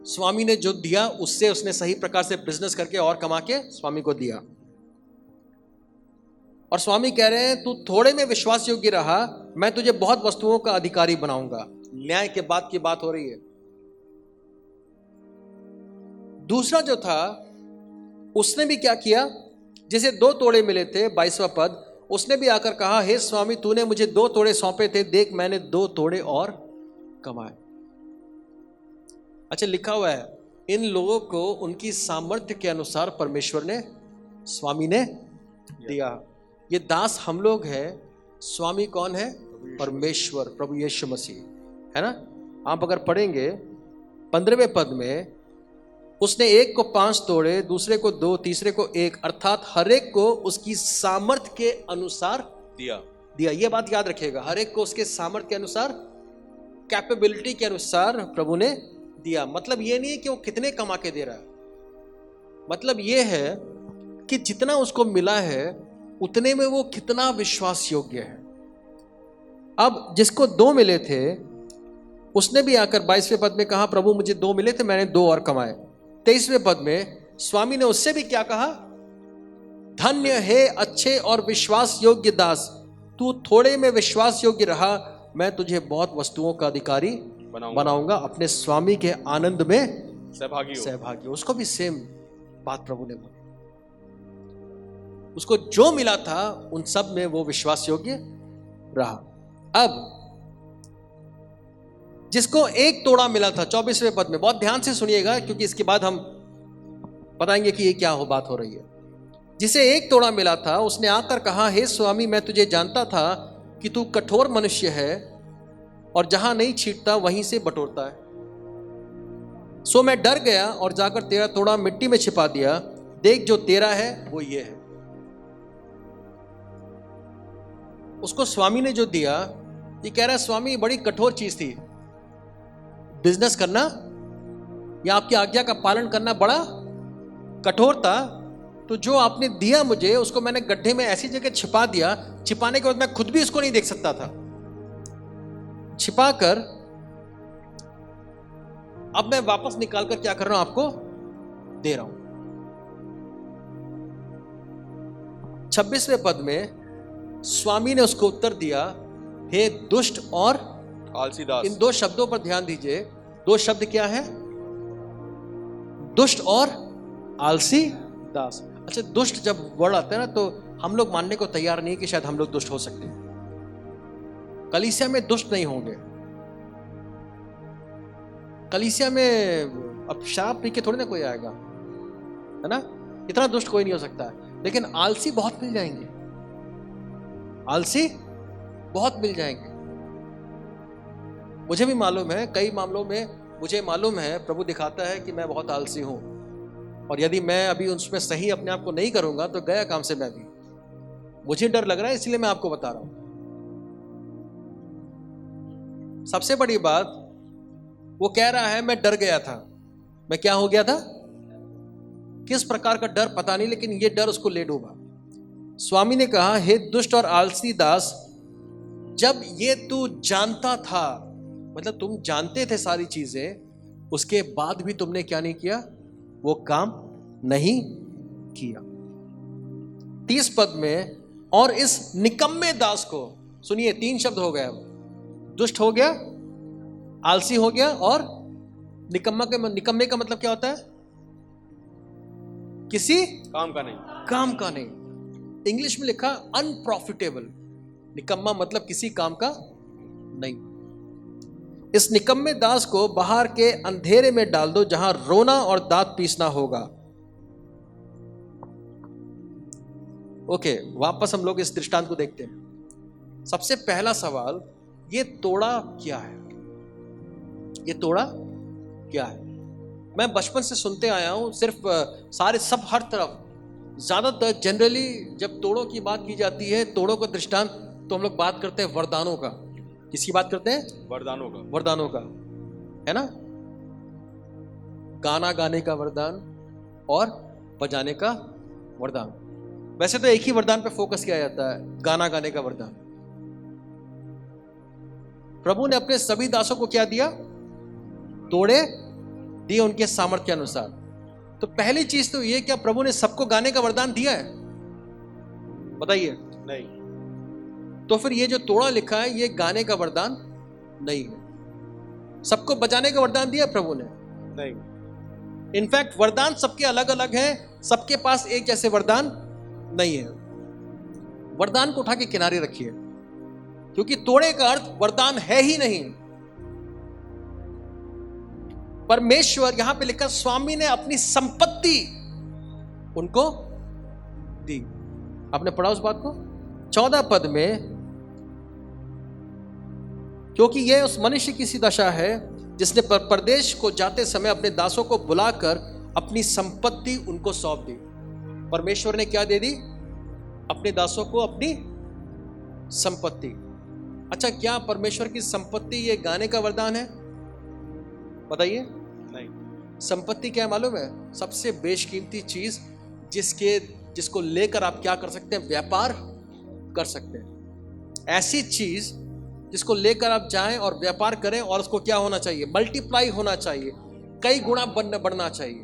स्वामी ने जो दिया उससे उसने सही प्रकार से बिजनेस करके और कमा के स्वामी को दिया। और स्वामी कह रहे हैं, तू थोड़े में विश्वास योग्य रहा, मैं तुझे बहुत वस्तुओं का अधिकारी बनाऊंगा। न्याय के बाद की बात हो रही है। दूसरा जो था, उसने भी क्या किया? जिसे 2 तोड़े मिले थे, 22वां पद, उसने भी आकर कहा, हे स्वामी तूने मुझे 2 तोड़े सौंपे थे, देख मैंने 2 तोड़े और कमाए। अच्छा, लिखा हुआ है, इन लोगों को उनकी सामर्थ्य के अनुसार परमेश्वर ने, स्वामी ने दिया। ये दास हम लोग हैं, स्वामी कौन है? परमेश्वर, प्रभु यीशु मसीह, है ना। आप अगर पढ़ेंगे 15वें पद में, उसने एक को 5 तोड़े, दूसरे को 2, तीसरे को 1, अर्थात हर एक को उसकी सामर्थ्य के अनुसार दिया। ये बात याद रखिएगा, हर एक को उसके सामर्थ्य के अनुसार, कैपेबिलिटी के अनुसार प्रभु ने दिया। मतलब ये नहीं है कि वो कितने कमा के दे रहा है, मतलब ये है कि जितना उसको मिला है उतने में वो कितना विश्वास योग्य है। अब जिसको 2 मिले थे, उसने भी आकर 22वें पद में कहा, प्रभु मुझे 2 मिले थे, मैंने 2 और कमाए। 23वें पद में स्वामी ने उससे भी क्या कहा? धन्य है अच्छे और विश्वास योग्य दास, तू थोड़े में विश्वास योग्य रहा, मैं तुझे बहुत वस्तुओं का अधिकारी बनाऊंगा, अपने स्वामी के आनंद में सहभागी। उसको भी सेम बात प्रभु ने बोली। उसको जो मिला था उन सब में वो विश्वास योग्य रहा। अब जिसको एक तोड़ा मिला था, 24वें पद में, बहुत ध्यान से सुनिएगा क्योंकि इसके बाद हम बताएंगे कि ये क्या बात हो रही है। जिसे एक तोड़ा मिला था उसने आकर कहा, हे स्वामी, मैं तुझे जानता था कि तू कठोर मनुष्य है और जहां नहीं छींटता वहीं से बटोरता है। सो मैं डर गया और जाकर तेरा तोड़ा मिट्टी में छिपा दिया। देख, जो तेरा है वो ये है। उसको स्वामी ने जो दिया, ये कह रहा है, स्वामी बड़ी कठोर चीज थी, बिजनेस करना या आपकी आज्ञा का पालन करना बड़ा कठोर था, तो जो आपने दिया मुझे उसको मैंने गड्ढे में ऐसी जगह छिपा दिया, छिपाने के बाद मैं खुद भी इसको नहीं देख सकता था, छिपाकर अब मैं वापस निकालकर क्या कर रहा हूं, आपको दे रहा हूं। 26वें पद में स्वामी ने उसको उत्तर दिया, हे दुष्ट और आलसी दास। इन दो शब्दों पर ध्यान दीजिए। दो शब्द क्या है? दुष्ट और आलसी दास। अच्छा, दुष्ट जब वर्ड आता है ना, तो हम लोग मानने को तैयार नहीं कि शायद हम लोग दुष्ट हो सकते हैं। कलीसिया में दुष्ट नहीं होंगे। कलीसिया में अब शराब पी के थोड़ी ना कोई आएगा, है ना? इतना दुष्ट कोई नहीं हो सकता है, लेकिन आलसी बहुत मिल जाएंगे। आलसी बहुत मिल जाएंगे। मुझे भी मालूम है, कई मामलों में मुझे मालूम है, प्रभु दिखाता है कि मैं बहुत आलसी हूं, और यदि मैं अभी उसमें सही अपने आप को नहीं करूंगा तो गया काम से मैं भी। मुझे डर लग रहा है, इसलिए मैं आपको बता रहा हूं। सबसे बड़ी बात, वो कह रहा है मैं डर गया था। मैं क्या हो गया था? किस प्रकार का डर पता नहीं, लेकिन ये डर उसको ले डूबा। स्वामी ने कहा, हे दुष्ट और आलसी दास, जब ये तू जानता था, मतलब तुम जानते थे सारी चीजें, उसके बाद भी तुमने क्या नहीं किया? वो काम नहीं किया। 30 पद में, और इस निकम्मे दास को, सुनिए 3 शब्द हो गए। दुष्ट हो गया, आलसी हो गया, और निकम्मे का मतलब क्या होता है? किसी काम का नहीं। काम का नहीं। इंग्लिश में लिखा अनप्रॉफिटेबल। निकम्मा मतलब किसी काम का नहीं। इस निकम्मे दास को बाहर के अंधेरे में डाल दो, जहां रोना और दांत पीसना होगा। ओके, वापस हम लोग इस दृष्टांत को देखते हैं। सबसे पहला सवाल, ये तोड़ा क्या है? ये तोड़ा क्या है? मैं बचपन से सुनते आया हूं, सिर्फ सारे सब हर तरफ ज्यादातर जनरली जब तोड़ों की बात की जाती है, तोड़ों का दृष्टांत, तो हम लोग बात करते हैं वरदानों का। किसकी बात करते हैं? वरदानों का। वरदानों का, है ना? गाना गाने का वरदान और बजाने का वरदान। वैसे तो एक ही वरदान पे फोकस किया जाता है, गाना गाने का वरदान। प्रभु ने अपने सभी दासों को क्या दिया? तोड़े दिए उनके सामर्थ्य अनुसार। तो पहली चीज तो ये, क्या प्रभु ने सबको गाने का वरदान दिया है? बताइए। नहीं। तो फिर ये जो तोड़ा लिखा है, ये गाने का वरदान नहीं है। सबको बजाने का वरदान दिया प्रभु ने? नहीं। इनफैक्ट वरदान सबके अलग अलग हैं, सबके पास एक जैसे वरदान नहीं है। वरदान को उठा के किनारे रखिए, क्योंकि तोड़े का अर्थ वरदान है ही नहीं। परमेश्वर, यहां पे लिखा, स्वामी ने अपनी संपत्ति उनको दी। आपने पढ़ा उस बात को? 14 पद में, क्योंकि यह उस मनुष्य की सी दशा है जिसने परदेश को जाते समय अपने दासों को बुलाकर अपनी संपत्ति उनको सौंप दी। परमेश्वर ने क्या दे दी? अपने दासों को अपनी संपत्ति। अच्छा, क्या परमेश्वर की संपत्ति ये गाने का वरदान है? बताइए। नहीं। संपत्ति क्या है मालूम है? सबसे बेशकीमती चीज जिसको लेकर आप क्या कर सकते हैं? व्यापार कर सकते हैं। ऐसी चीज जिसको लेकर आप जाएं और व्यापार करें, और उसको क्या होना चाहिए? मल्टीप्लाई होना चाहिए, कई गुना बढ़ना चाहिए।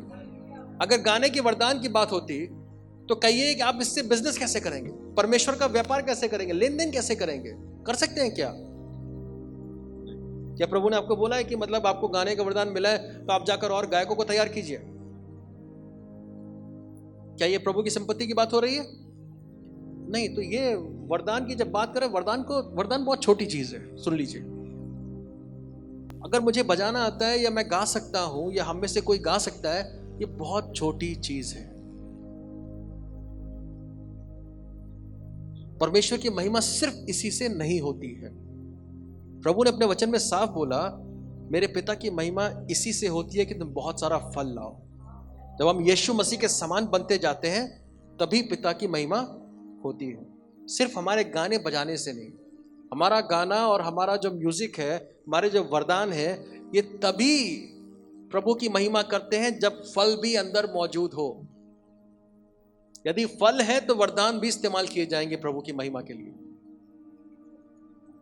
अगर गाने के वरदान की बात होती तो कहिए कि आप इससे बिजनेस कैसे करेंगे, परमेश्वर का व्यापार कैसे करेंगे, लेन देन कैसे करेंगे, कर सकते हैं क्या? क्या प्रभु ने आपको बोला है कि मतलब आपको गाने का वरदान मिला है तो आप जाकर और गायकों को तैयार कीजिए? क्या ये प्रभु की संपत्ति की बात हो रही है? नहीं। तो ये वरदान की जब बात करें, वरदान बहुत छोटी चीज है। सुन लीजिए, अगर मुझे बजाना आता है या मैं गा सकता हूं या हम में से कोई गा सकता है, ये बहुत छोटी चीज है। परमेश्वर की महिमा सिर्फ इसी से नहीं होती है। प्रभु ने अपने वचन में साफ बोला, मेरे पिता की महिमा इसी से होती है कि तुम बहुत सारा फल लाओ। जब हम यीशु मसीह के समान बनते जाते हैं तभी पिता की महिमा होती है, सिर्फ हमारे गाने बजाने से नहीं। हमारा गाना और हमारा जो म्यूजिक है, हमारे जो वरदान है, ये तभी प्रभु की महिमा करते हैं जब फल भी अंदर मौजूद हो। यदि फल है तो वरदान भी इस्तेमाल किए जाएंगे प्रभु की महिमा के लिए।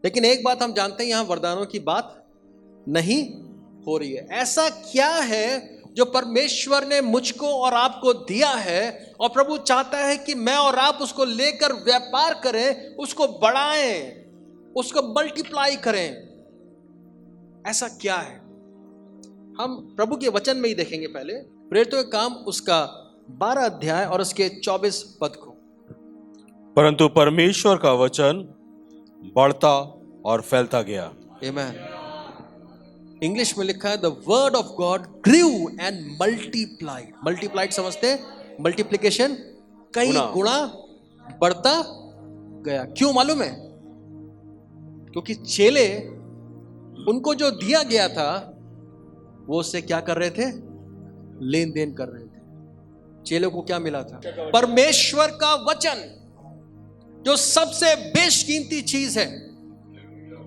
लेकिन एक बात हम जानते हैं, यहां वरदानों की बात नहीं हो रही है। ऐसा क्या है जो परमेश्वर ने मुझको और आपको दिया है और प्रभु चाहता है कि मैं और आप उसको लेकर व्यापार करें, उसको बढ़ाएं, उसको मल्टीप्लाई करें? ऐसा क्या है? हम प्रभु के वचन में ही देखेंगे। पहले प्रेरितों के काम उसका 12 अध्याय और उसके 24 पद को। परंतु परमेश्वर का वचन बढ़ता और फैलता गया। आमीन। इंग्लिश में लिखा है the word of God grew and multiplied. Multiplied समझते हैं? मल्टीप्लिकेशन, कई गुणा बढ़ता गया। क्यों मालूम है? क्योंकि चेले, उनको जो दिया गया था वो उससे क्या कर रहे थे? लेन देन कर रहे थे। चेलों को क्या मिला था? परमेश्वर का वचन, जो सबसे बेशकीमती चीज है,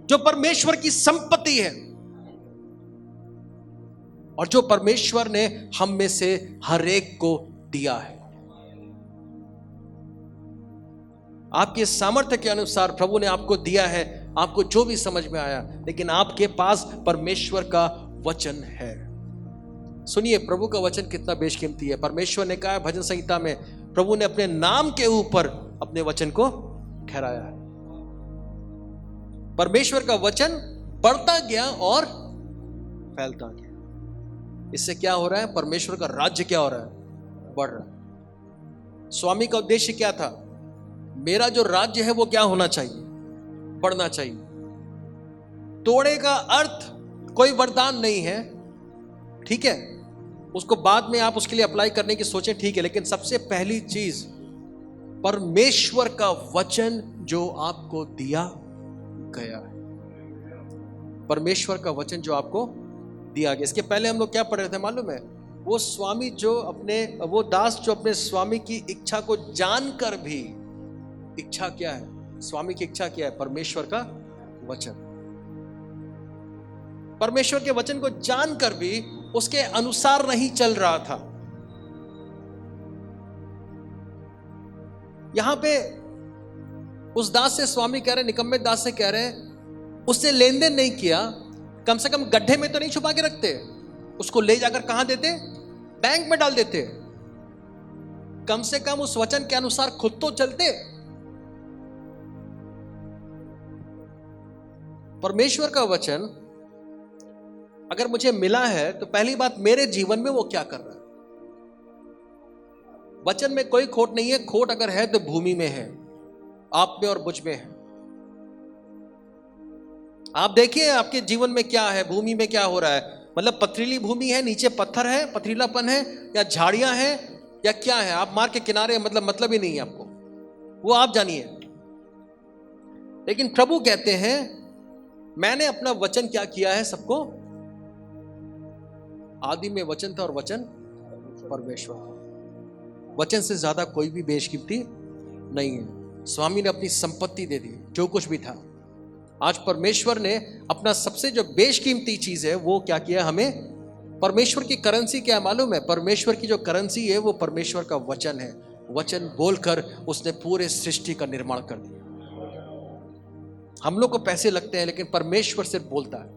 जो परमेश्वर की संपत्ति है और जो परमेश्वर ने हम में से हर एक को दिया है। आपके सामर्थ्य के अनुसार प्रभु ने आपको दिया है, आपको जो भी समझ में आया, लेकिन आपके पास परमेश्वर का वचन है। सुनिए, प्रभु का वचन कितना बेशकीमती है। परमेश्वर ने कहा है भजन संहिता में, प्रभु ने अपने नाम के ऊपर अपने वचन को ठहराया है। परमेश्वर का वचन बढ़ता गया और फैलता गया। इससे क्या हो रहा है? परमेश्वर का राज्य क्या हो रहा है? बढ़ रहा है। स्वामी का उद्देश्य क्या था? मेरा जो राज्य है वो क्या होना चाहिए? बढ़ना चाहिए। तोड़े का अर्थ कोई वरदान नहीं है, ठीक है, उसको बाद में आप उसके लिए अप्लाई करने की सोचें, ठीक है, लेकिन सबसे पहली चीज परमेश्वर का वचन जो आपको दिया गया है। परमेश्वर का वचन जो आपको दिया गया। इसके पहले हम लोग क्या पढ़ रहे थे मालूम है? वो स्वामी जो वो दास जो अपने स्वामी की इच्छा को जानकर भी, इच्छा क्या है? स्वामी की इच्छा क्या है? परमेश्वर का वचन। परमेश्वर के वचन को जानकर भी उसके अनुसार नहीं चल रहा था। यहां पे उस दास से स्वामी कह रहे, निकम्मे दास से कह रहे, उससे लेन देन नहीं किया, कम से कम गड्ढे में तो नहीं छुपा के रखते, उसको ले जाकर कहां देते? बैंक में डाल देते। कम से कम उस वचन के अनुसार खुद तो चलते। परमेश्वर का वचन अगर मुझे मिला है तो पहली बात, मेरे जीवन में वो क्या कर रहा है? वचन में कोई खोट नहीं है। खोट अगर है तो भूमि में है, आप में और मुझ में है। आप देखिए आपके जीवन में क्या है, भूमि में क्या हो रहा है। मतलब पथरीली भूमि है, नीचे पत्थर है, पथरीलापन है, या झाड़ियां हैं, या क्या है? आप मार के किनारे, मतलब ही नहीं है आपको, वो आप जानिए। लेकिन प्रभु कहते हैं मैंने अपना वचन क्या किया है सबको? आदि में वचन था और वचन परमेश्वर था। वचन से ज्यादा कोई भी बेशकीमती नहीं है। स्वामी ने अपनी संपत्ति दे दी, जो कुछ भी था। आज परमेश्वर ने अपना सबसे जो बेशकीमती चीज है वो क्या किया? हमें परमेश्वर की करेंसी क्या मालूम है? परमेश्वर की जो करेंसी है वो परमेश्वर का वचन है। वचन बोलकर उसने पूरे सृष्टि का निर्माण कर दिया। हम लोग को पैसे लगते हैं, लेकिन परमेश्वर सिर्फ बोलता है।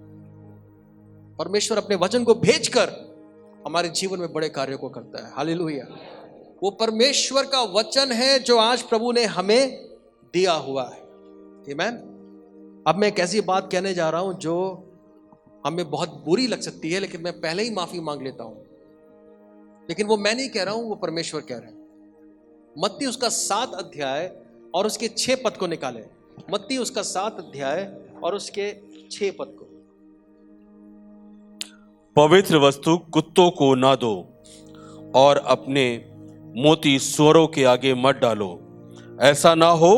परमेश्वर अपने वचन को भेजकर हमारे जीवन में बड़े कार्यों को करता है। हालेलुया। वो परमेश्वर का वचन है जो आज प्रभु ने हमें दिया हुआ है। आमीन। अब मैं एक ऐसी बात कहने जा रहा हूं जो हमें बहुत बुरी लग सकती है, लेकिन मैं पहले ही माफी मांग लेता हूं। लेकिन वो मैं नहीं कह रहा हूं, वो परमेश्वर कह रहे हैं। मत्ती उसका 7 अध्याय और उसके 6 पद को निकाले। मत्ती उसका 7 अध्याय और उसके 6 पद को। पवित्र वस्तु कुत्तों को ना दो और अपने मोती सुअरों के आगे मत डालो, ऐसा ना हो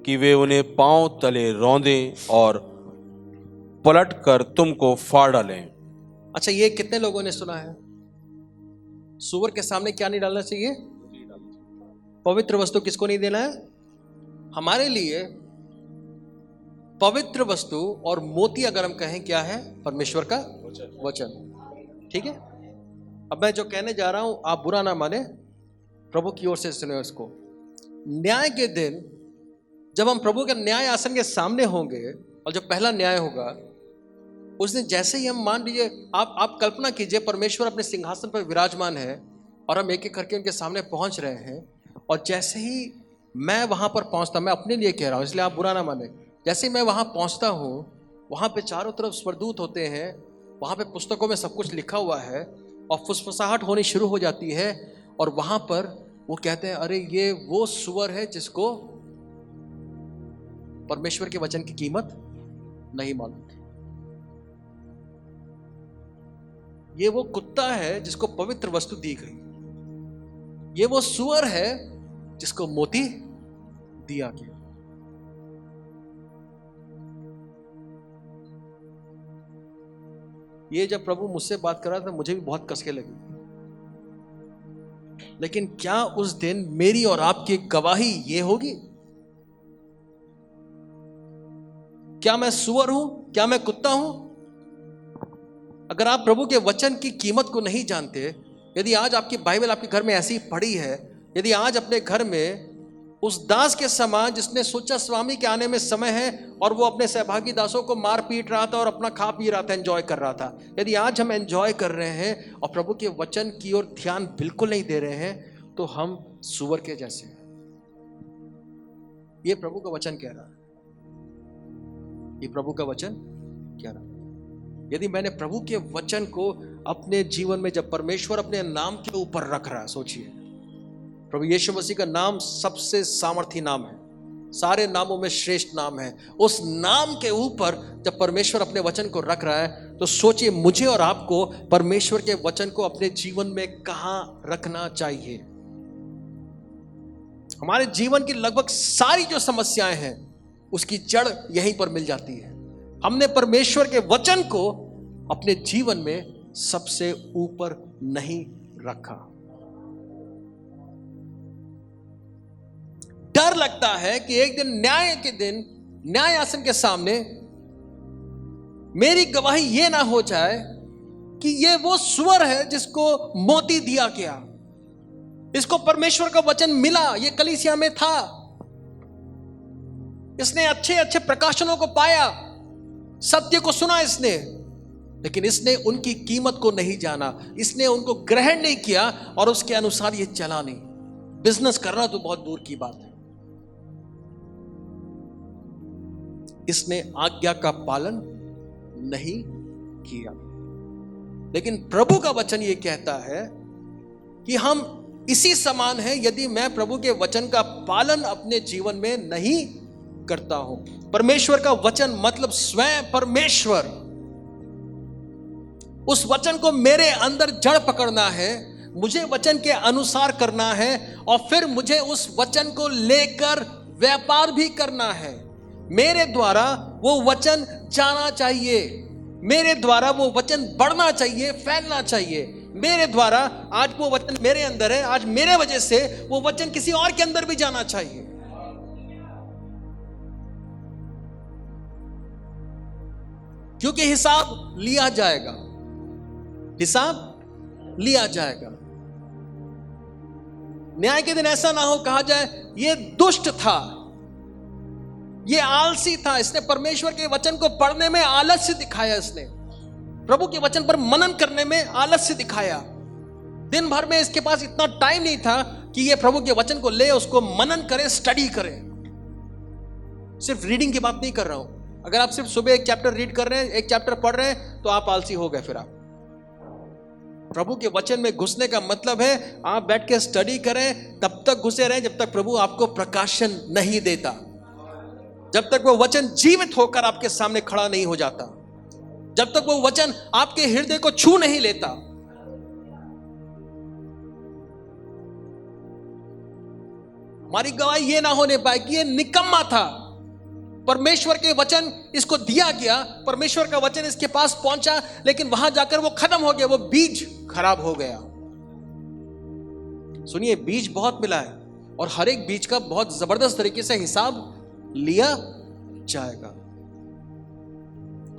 कि वे उन्हें पांव तले रौंदें और पलट कर तुमको फाड़ डालें। अच्छा, ये कितने लोगों ने सुना है? सुअर के सामने क्या नहीं डालना चाहिए? पवित्र वस्तु किसको नहीं देना है? हमारे लिए पवित्र वस्तु और मोती अगर हम कहें क्या है? परमेश्वर का वचन। ठीक है। अब मैं जो कहने जा रहा हूं आप बुरा ना माने, प्रभु की ओर से सुनो इसको। न्याय के दिन जब हम प्रभु के न्याय आसन के सामने होंगे और जब पहला न्याय होगा उस दिन जैसे ही हम, मान लीजिए आप कल्पना कीजिए परमेश्वर अपने सिंहासन पर विराजमान है और हम एक एक करके उनके सामने पहुंच रहे हैं, और जैसे ही मैं वहां पर पहुंचता, मैं अपने लिए कह रहा हूं इसलिए आप बुरा ना माने, जैसे ही मैं वहां पहुंचता हूं वहां पे चारों तरफ स्वर्गदूत होते हैं, वहां पे पुस्तकों में सब कुछ लिखा हुआ है और फुसफुसाहट होनी शुरू हो जाती है, और वहां पर वो कहते हैं अरे ये वो सुअर है जिसको परमेश्वर के वचन की कीमत नहीं मालूम थी, ये वो कुत्ता है जिसको पवित्र वस्तु दी गई, ये वो सुअर है जिसको मोती दिया गया। ये जब प्रभु मुझसे बात कर रहा था मुझे भी बहुत कसके लगी, लेकिन क्या उस दिन मेरी और आपकी गवाही ये होगी? क्या मैं सुअर हूं? क्या मैं कुत्ता हूं? अगर आप प्रभु के वचन की कीमत को नहीं जानते, यदि आज आपकी बाइबल आपके घर में ऐसी पड़ी है, यदि आज अपने घर में उस दास के समान जिसने सोचा स्वामी के आने में समय है और वो अपने सहभागी दासों को मार पीट रहा था और अपना खा पी रहा था, एंजॉय कर रहा था, यदि आज हम एंजॉय कर रहे हैं और प्रभु के वचन की ओर ध्यान बिल्कुल नहीं दे रहे हैं, तो हम सुअर के जैसे हैं। ये प्रभु का वचन कह रहा है, ये प्रभु का वचन कह रहा है। यदि मैंने प्रभु के वचन को अपने जीवन में, जब परमेश्वर अपने नाम के ऊपर रख रहा है, सोचिए प्रभु यीशु मसीह का नाम सबसे सामर्थी नाम है, सारे नामों में श्रेष्ठ नाम है, उस नाम के ऊपर जब परमेश्वर अपने वचन को रख रहा है, तो सोचिए मुझे और आपको परमेश्वर के वचन को अपने जीवन में कहां रखना चाहिए। हमारे जीवन की लगभग सारी जो समस्याएं हैं उसकी जड़ यहीं पर मिल जाती है। हमने परमेश्वर के वचन को अपने जीवन में सबसे ऊपर नहीं रखा। डर लगता है कि एक दिन न्याय के दिन न्याय आसन के सामने मेरी गवाही ये ना हो जाए कि ये वो सुअर है जिसको मोती दिया गया, इसको परमेश्वर का वचन मिला, ये कलीसिया में था, इसने अच्छे अच्छे प्रकाशनों को पाया, सत्य को सुना इसने, लेकिन इसने उनकी कीमत को नहीं जाना, इसने उनको ग्रहण नहीं किया और उसके अनुसार ये चला नहीं। बिजनेस करना तो बहुत दूर की बात है, इसने आज्ञा का पालन नहीं किया। लेकिन प्रभु का वचन ये कहता है कि हम इसी समान हैं यदि मैं प्रभु के वचन का पालन अपने जीवन में नहीं करता हूं। परमेश्वर का वचन मतलब स्वयं परमेश्वर, उस वचन को मेरे अंदर जड़ पकड़ना है, मुझे वचन के अनुसार करना है और फिर मुझे उस वचन को लेकर व्यापार भी करना है। मेरे द्वारा वो वचन जाना चाहिए, मेरे द्वारा वो वचन बढ़ना चाहिए, फैलना चाहिए। मेरे द्वारा आज वो वचन मेरे अंदर है, आज मेरे वजह से वो वचन किसी और के अंदर भी जाना चाहिए। क्योंकि हिसाब लिया जाएगा, हिसाब लिया जाएगा। न्याय के दिन ऐसा ना हो कहा जाए ये दुष्ट था, ये आलसी था, इसने परमेश्वर के वचन को पढ़ने में आलस्य दिखाया, इसने प्रभु के वचन पर मनन करने में आलस्य दिखाया, दिन भर में इसके पास इतना टाइम नहीं था कि ये प्रभु के वचन को ले, उसको मनन करें, स्टडी करें। सिर्फ रीडिंग की बात नहीं कर रहा हूं। अगर आप सिर्फ सुबह एक चैप्टर रीड कर रहे हैं, एक चैप्टर पढ़ रहे हैं, तो आप आलसी हो गए। फिर आप प्रभु के वचन में घुसने का मतलब है आप बैठ के स्टडी करें, तब तक घुसे रहें जब तक प्रभु आपको प्रकाशन नहीं देता, जब तक वो वचन जीवित होकर आपके सामने खड़ा नहीं हो जाता, जब तक वो वचन आपके हृदय को छू नहीं लेता। हमारी गवाही ये ना होने पाए कि ये निकम्मा था। परमेश्वर के वचन इसको दिया गया, परमेश्वर का वचन इसके पास पहुंचा, लेकिन वहां जाकर वो खत्म हो गया, वो बीज खराब हो गया। सुनिए, बीज बहुत मिला है और हर एक बीज का बहुत जबरदस्त तरीके से हिसाब लिया जाएगा।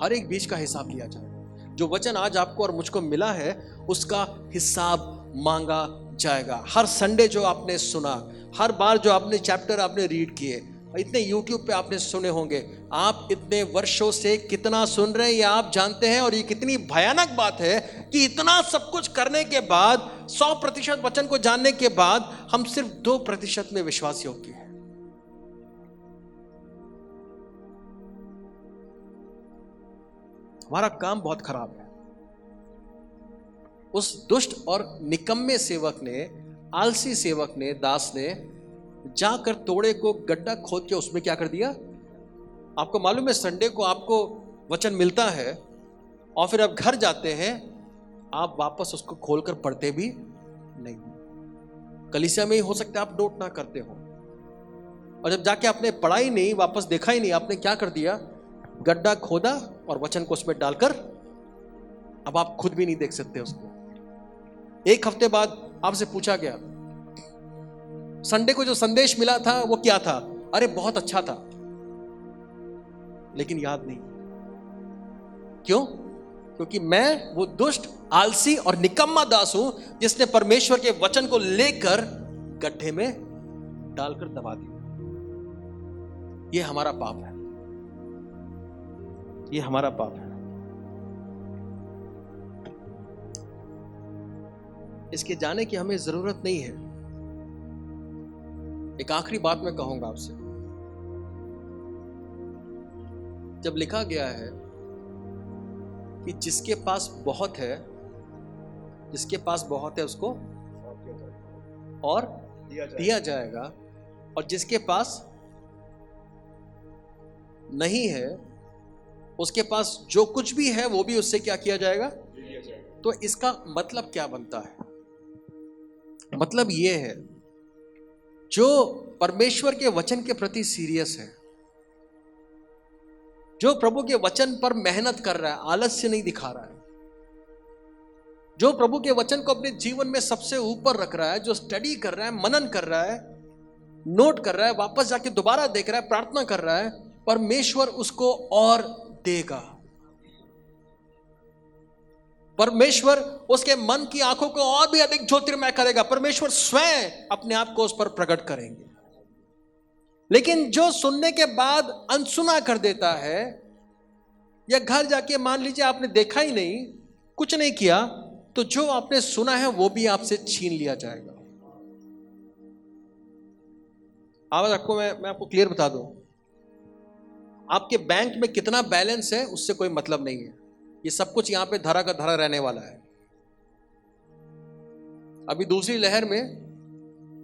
हर एक बीज का हिसाब लिया जाएगा। जो वचन आज आपको और मुझको मिला है उसका हिसाब मांगा जाएगा। हर संडे जो आपने सुना, हर बार जो आपने चैप्टर आपने रीड किए, इतने YouTube पे आपने सुने होंगे, आप इतने वर्षों से कितना सुन रहे हैं ये आप जानते हैं। और ये कितनी भयानक बात है कि इतना सब कुछ करने के बाद, 100% वचन को जानने के बाद, हम सिर्फ 2% में विश्वास योग्य हैं। हमारा काम बहुत खराब है। उस दुष्ट और निकम्मे सेवक ने, आलसी सेवक ने, दास ने जाकर तोड़े को गड्ढा खोद के उसमें क्या कर दिया। आपको मालूम है, संडे को आपको वचन मिलता है और फिर आप घर जाते हैं, आप वापस उसको खोलकर पढ़ते भी नहीं। कलीसिया में ही हो सकता है आप नोट ना करते हो, और जब जाके आपने पढ़ा ही नहीं, वापस देखा ही नहीं, आपने क्या कर दिया, गड्ढा खोदा और वचन को उसमें डालकर अब आप खुद भी नहीं देख सकते उसको। एक हफ्ते बाद आपसे पूछा गया, संडे को जो संदेश मिला था वो क्या था? अरे बहुत अच्छा था, लेकिन याद नहीं। क्यों? क्योंकि मैं वो दुष्ट, आलसी और निकम्मा दास हूं जिसने परमेश्वर के वचन को लेकर गड्ढे में डालकर दबा दिया। ये हमारा पाप है, ये हमारा पाप है। इसके जाने की हमें जरूरत नहीं है। एक आखिरी बात मैं कहूंगा आपसे। जब लिखा गया है कि जिसके पास बहुत है, जिसके पास बहुत है उसको और दिया जाएगा, और जिसके पास नहीं है उसके पास जो कुछ भी है वो भी उससे क्या किया जाएगा। तो इसका मतलब क्या बनता है? मतलब ये है, जो परमेश्वर के वचन के प्रति सीरियस है, जो प्रभु के वचन पर मेहनत कर रहा है, आलस्य नहीं दिखा रहा है, जो प्रभु के वचन को अपने जीवन में सबसे ऊपर रख रहा है, जो स्टडी कर रहा है, मनन कर रहा है, नोट कर रहा है, वापस जाके दोबारा देख रहा है, प्रार्थना कर रहा है, परमेश्वर उसको और देगा। परमेश्वर उसके मन की आंखों को और भी अधिक ज्योतिर्मय करेगा। परमेश्वर स्वयं अपने आप को उस पर प्रकट करेंगे। लेकिन जो सुनने के बाद अनसुना कर देता है, या घर जाके मान लीजिए आपने देखा ही नहीं, कुछ नहीं किया, तो जो आपने सुना है वो भी आपसे छीन लिया जाएगा। आवाज रखो, मैं आपको क्लियर बता दूं, आपके बैंक में कितना बैलेंस है उससे कोई मतलब नहीं है। ये सब कुछ यहां पे धरा का धरा रहने वाला है। अभी दूसरी लहर में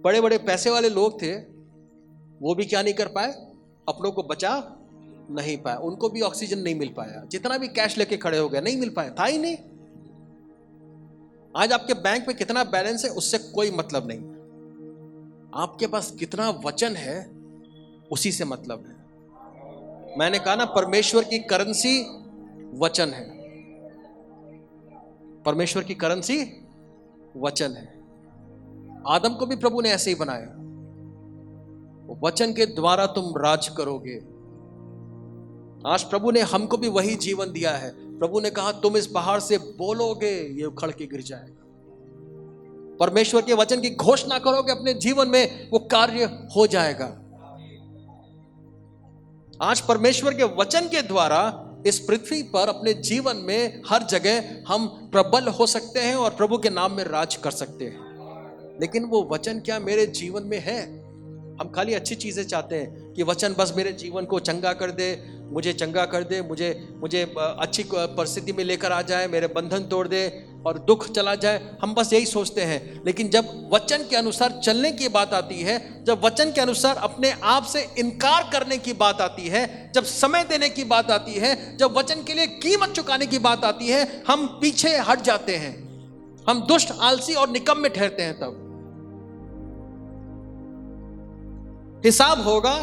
बड़े बड़े पैसे वाले लोग थे, वो भी क्या नहीं कर पाए, अपनों को बचा नहीं पाए, उनको भी ऑक्सीजन नहीं मिल पाया। जितना भी कैश लेके खड़े हो गए, नहीं मिल पाया, था ही नहीं। आज आपके बैंक में कितना बैलेंस है उससे कोई मतलब नहीं, आपके पास कितना वचन है उसी से मतलब है। मैंने कहा ना, परमेश्वर की करेंसी वचन है, परमेश्वर की करेंसी वचन है। आदम को भी प्रभु ने ऐसे ही बनाया, वचन के द्वारा तुम राज करोगे। आज प्रभु ने हमको भी वही जीवन दिया है। प्रभु ने कहा तुम इस पहाड़ से बोलोगे, ये उखड़ के गिर जाएगा। परमेश्वर के वचन की घोषणा करोगे अपने जीवन में, वो कार्य हो जाएगा। आज परमेश्वर के वचन के द्वारा इस पृथ्वी पर अपने जीवन में हर जगह हम प्रबल हो सकते हैं और प्रभु के नाम में राज कर सकते हैं। लेकिन वो वचन क्या मेरे जीवन में है? हम खाली अच्छी चीजें चाहते हैं कि वचन बस मेरे जीवन को चंगा कर दे, मुझे चंगा कर दे, मुझे अच्छी परिस्थिति में लेकर आ जाए, मेरे बंधन तोड़ दे और दुख चला जाए। हम बस यही सोचते हैं। लेकिन जब वचन के अनुसार चलने की बात आती है, जब वचन के अनुसार अपने आप से इनकार करने की बात आती है, जब समय देने की बात आती है, जब वचन के लिए कीमत चुकाने की बात आती है, हम पीछे हट जाते हैं। हम दुष्ट, आलसी और निकम्मे ठहरते हैं। तब हिसाब होगा,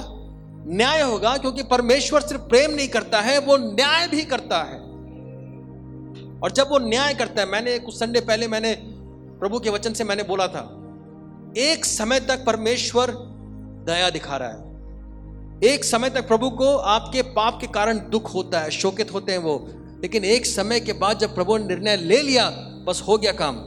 न्याय होगा, क्योंकि परमेश्वर सिर्फ प्रेम नहीं करता है, वो न्याय भी करता है। और जब वो न्याय करता है, मैंने कुछ संडे पहले मैंने प्रभु के वचन से मैंने बोला था, एक समय तक परमेश्वर दया दिखा रहा है, एक समय तक प्रभु को आपके पाप के कारण दुख होता है, शोकित होते हैं वो, लेकिन एक समय के बाद जब प्रभु ने निर्णय ले लिया, बस हो गया काम,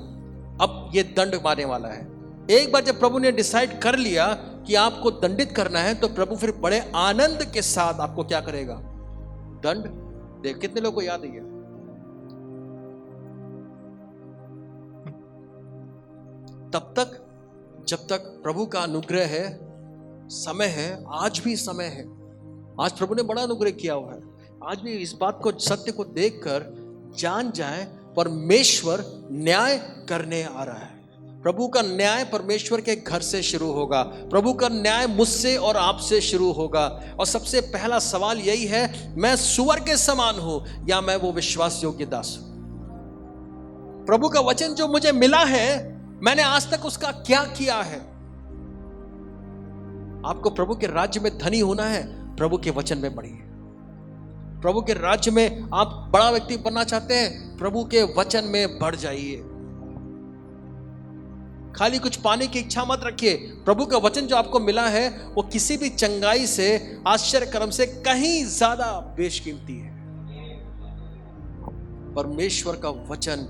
अब ये दंड मारने वाला है। एक बार जब प्रभु ने डिसाइड कर लिया कि आपको दंडित करना है, तो प्रभु फिर बड़े आनंद के साथ आपको क्या करेगा? दंड दे। कितने लोगों को याद है? तब तक जब तक प्रभु का अनुग्रह है, समय है, आज भी समय है। आज प्रभु ने बड़ा अनुग्रह किया हुआ है। आज भी इस बात को, सत्य को देखकर जान जाए, परमेश्वर न्याय करने आ रहा है। प्रभु का न्याय परमेश्वर के घर से शुरू होगा। प्रभु का न्याय मुझसे और आपसे शुरू होगा। और सबसे पहला सवाल यही है, मैं सुअर के समान हूं या मैं वो विश्वास योग्य दास हूं? प्रभु का वचन जो मुझे मिला है, मैंने आज तक उसका क्या किया है? आपको प्रभु के राज्य में धनी होना है, प्रभु के वचन में बढ़िए। प्रभु के राज्य में आप बड़ा व्यक्ति बनना चाहते हैं, प्रभु के वचन में बढ़ जाइए। खाली कुछ पाने की इच्छा मत रखिए। प्रभु का वचन जो आपको मिला है, वो किसी भी चंगाई से, आश्चर्य कर्म से कहीं ज्यादा बेशकीमती है। परमेश्वर का वचन,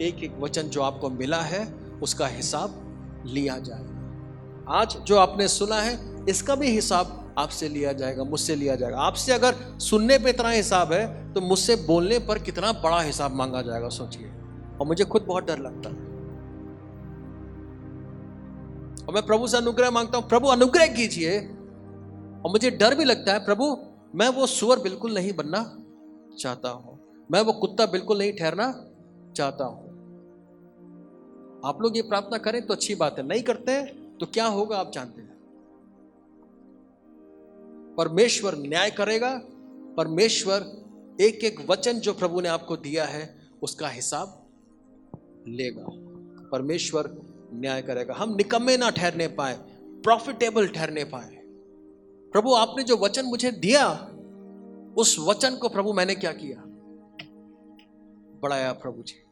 एक एक वचन जो आपको मिला है, उसका हिसाब लिया जाएगा। आज जो आपने सुना है, इसका भी हिसाब आपसे लिया जाएगा, मुझसे लिया जाएगा। आपसे अगर सुनने पे इतना हिसाब है, तो मुझसे बोलने पर कितना बड़ा हिसाब मांगा जाएगा, सोचिए। और मुझे खुद बहुत डर लगता है, और मैं प्रभु से अनुग्रह मांगता हूं, प्रभु अनुग्रह कीजिए। और मुझे डर भी लगता है, प्रभु मैं वो सुअर बिल्कुल नहीं बनना चाहता हूं, मैं वो कुत्ता बिल्कुल नहीं ठहरना चाहता हूं। आप लोग ये प्रार्थना करें तो अच्छी बात है, नहीं करते हैं तो क्या होगा आप जानते हैं। परमेश्वर न्याय करेगा। परमेश्वर एक एक वचन जो प्रभु ने आपको दिया है, उसका हिसाब लेगा। परमेश्वर न्याय करेगा। हम निकम्मे ना ठहरने पाए, प्रॉफिटेबल ठहरने पाए। प्रभु आपने जो वचन मुझे दिया, उस वचन को प्रभु मैंने क्या किया? बढ़ाया प्रभु जी।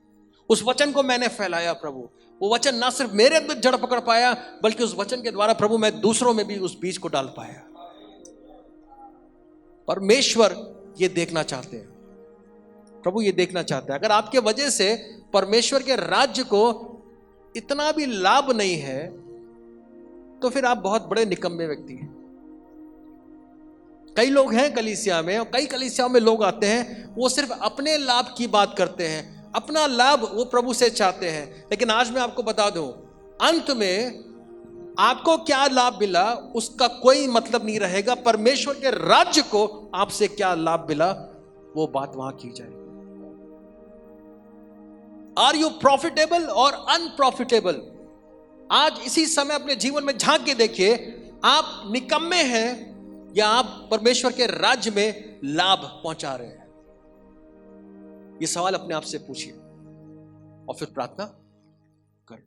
उस वचन को मैंने फैलाया प्रभु। वो वचन ना सिर्फ मेरे अंदर जड़ पकड़ पाया, बल्कि उस वचन के द्वारा प्रभु मैं दूसरों में भी उस बीज को डाल पाया। परमेश्वर ये देखना चाहते हैं, प्रभु ये देखना चाहता है। अगर आपके वजह से परमेश्वर के राज्य को इतना भी लाभ नहीं है, तो फिर आप बहुत बड़े निकम्मे व्यक्ति हैं। कई लोग हैं कलीसिया में, और कई कलीसियाओं में लोग आते हैं, वो सिर्फ अपने लाभ की बात करते हैं, अपना लाभ वो प्रभु से चाहते हैं। लेकिन आज मैं आपको बता दूं, अंत में आपको क्या लाभ मिला उसका कोई मतलब नहीं रहेगा। परमेश्वर के राज्य को आपसे क्या लाभ मिला, वो बात वहां की जाएगी। आर यू प्रॉफिटेबल और अनप्रॉफिटेबल? आज इसी समय अपने जीवन में झांक के देखिए, आप निकम्मे हैं या आप परमेश्वर के राज्य में लाभ पहुंचा रहे हैं? ये सवाल अपने आप से पूछिए और फिर प्रार्थना करें।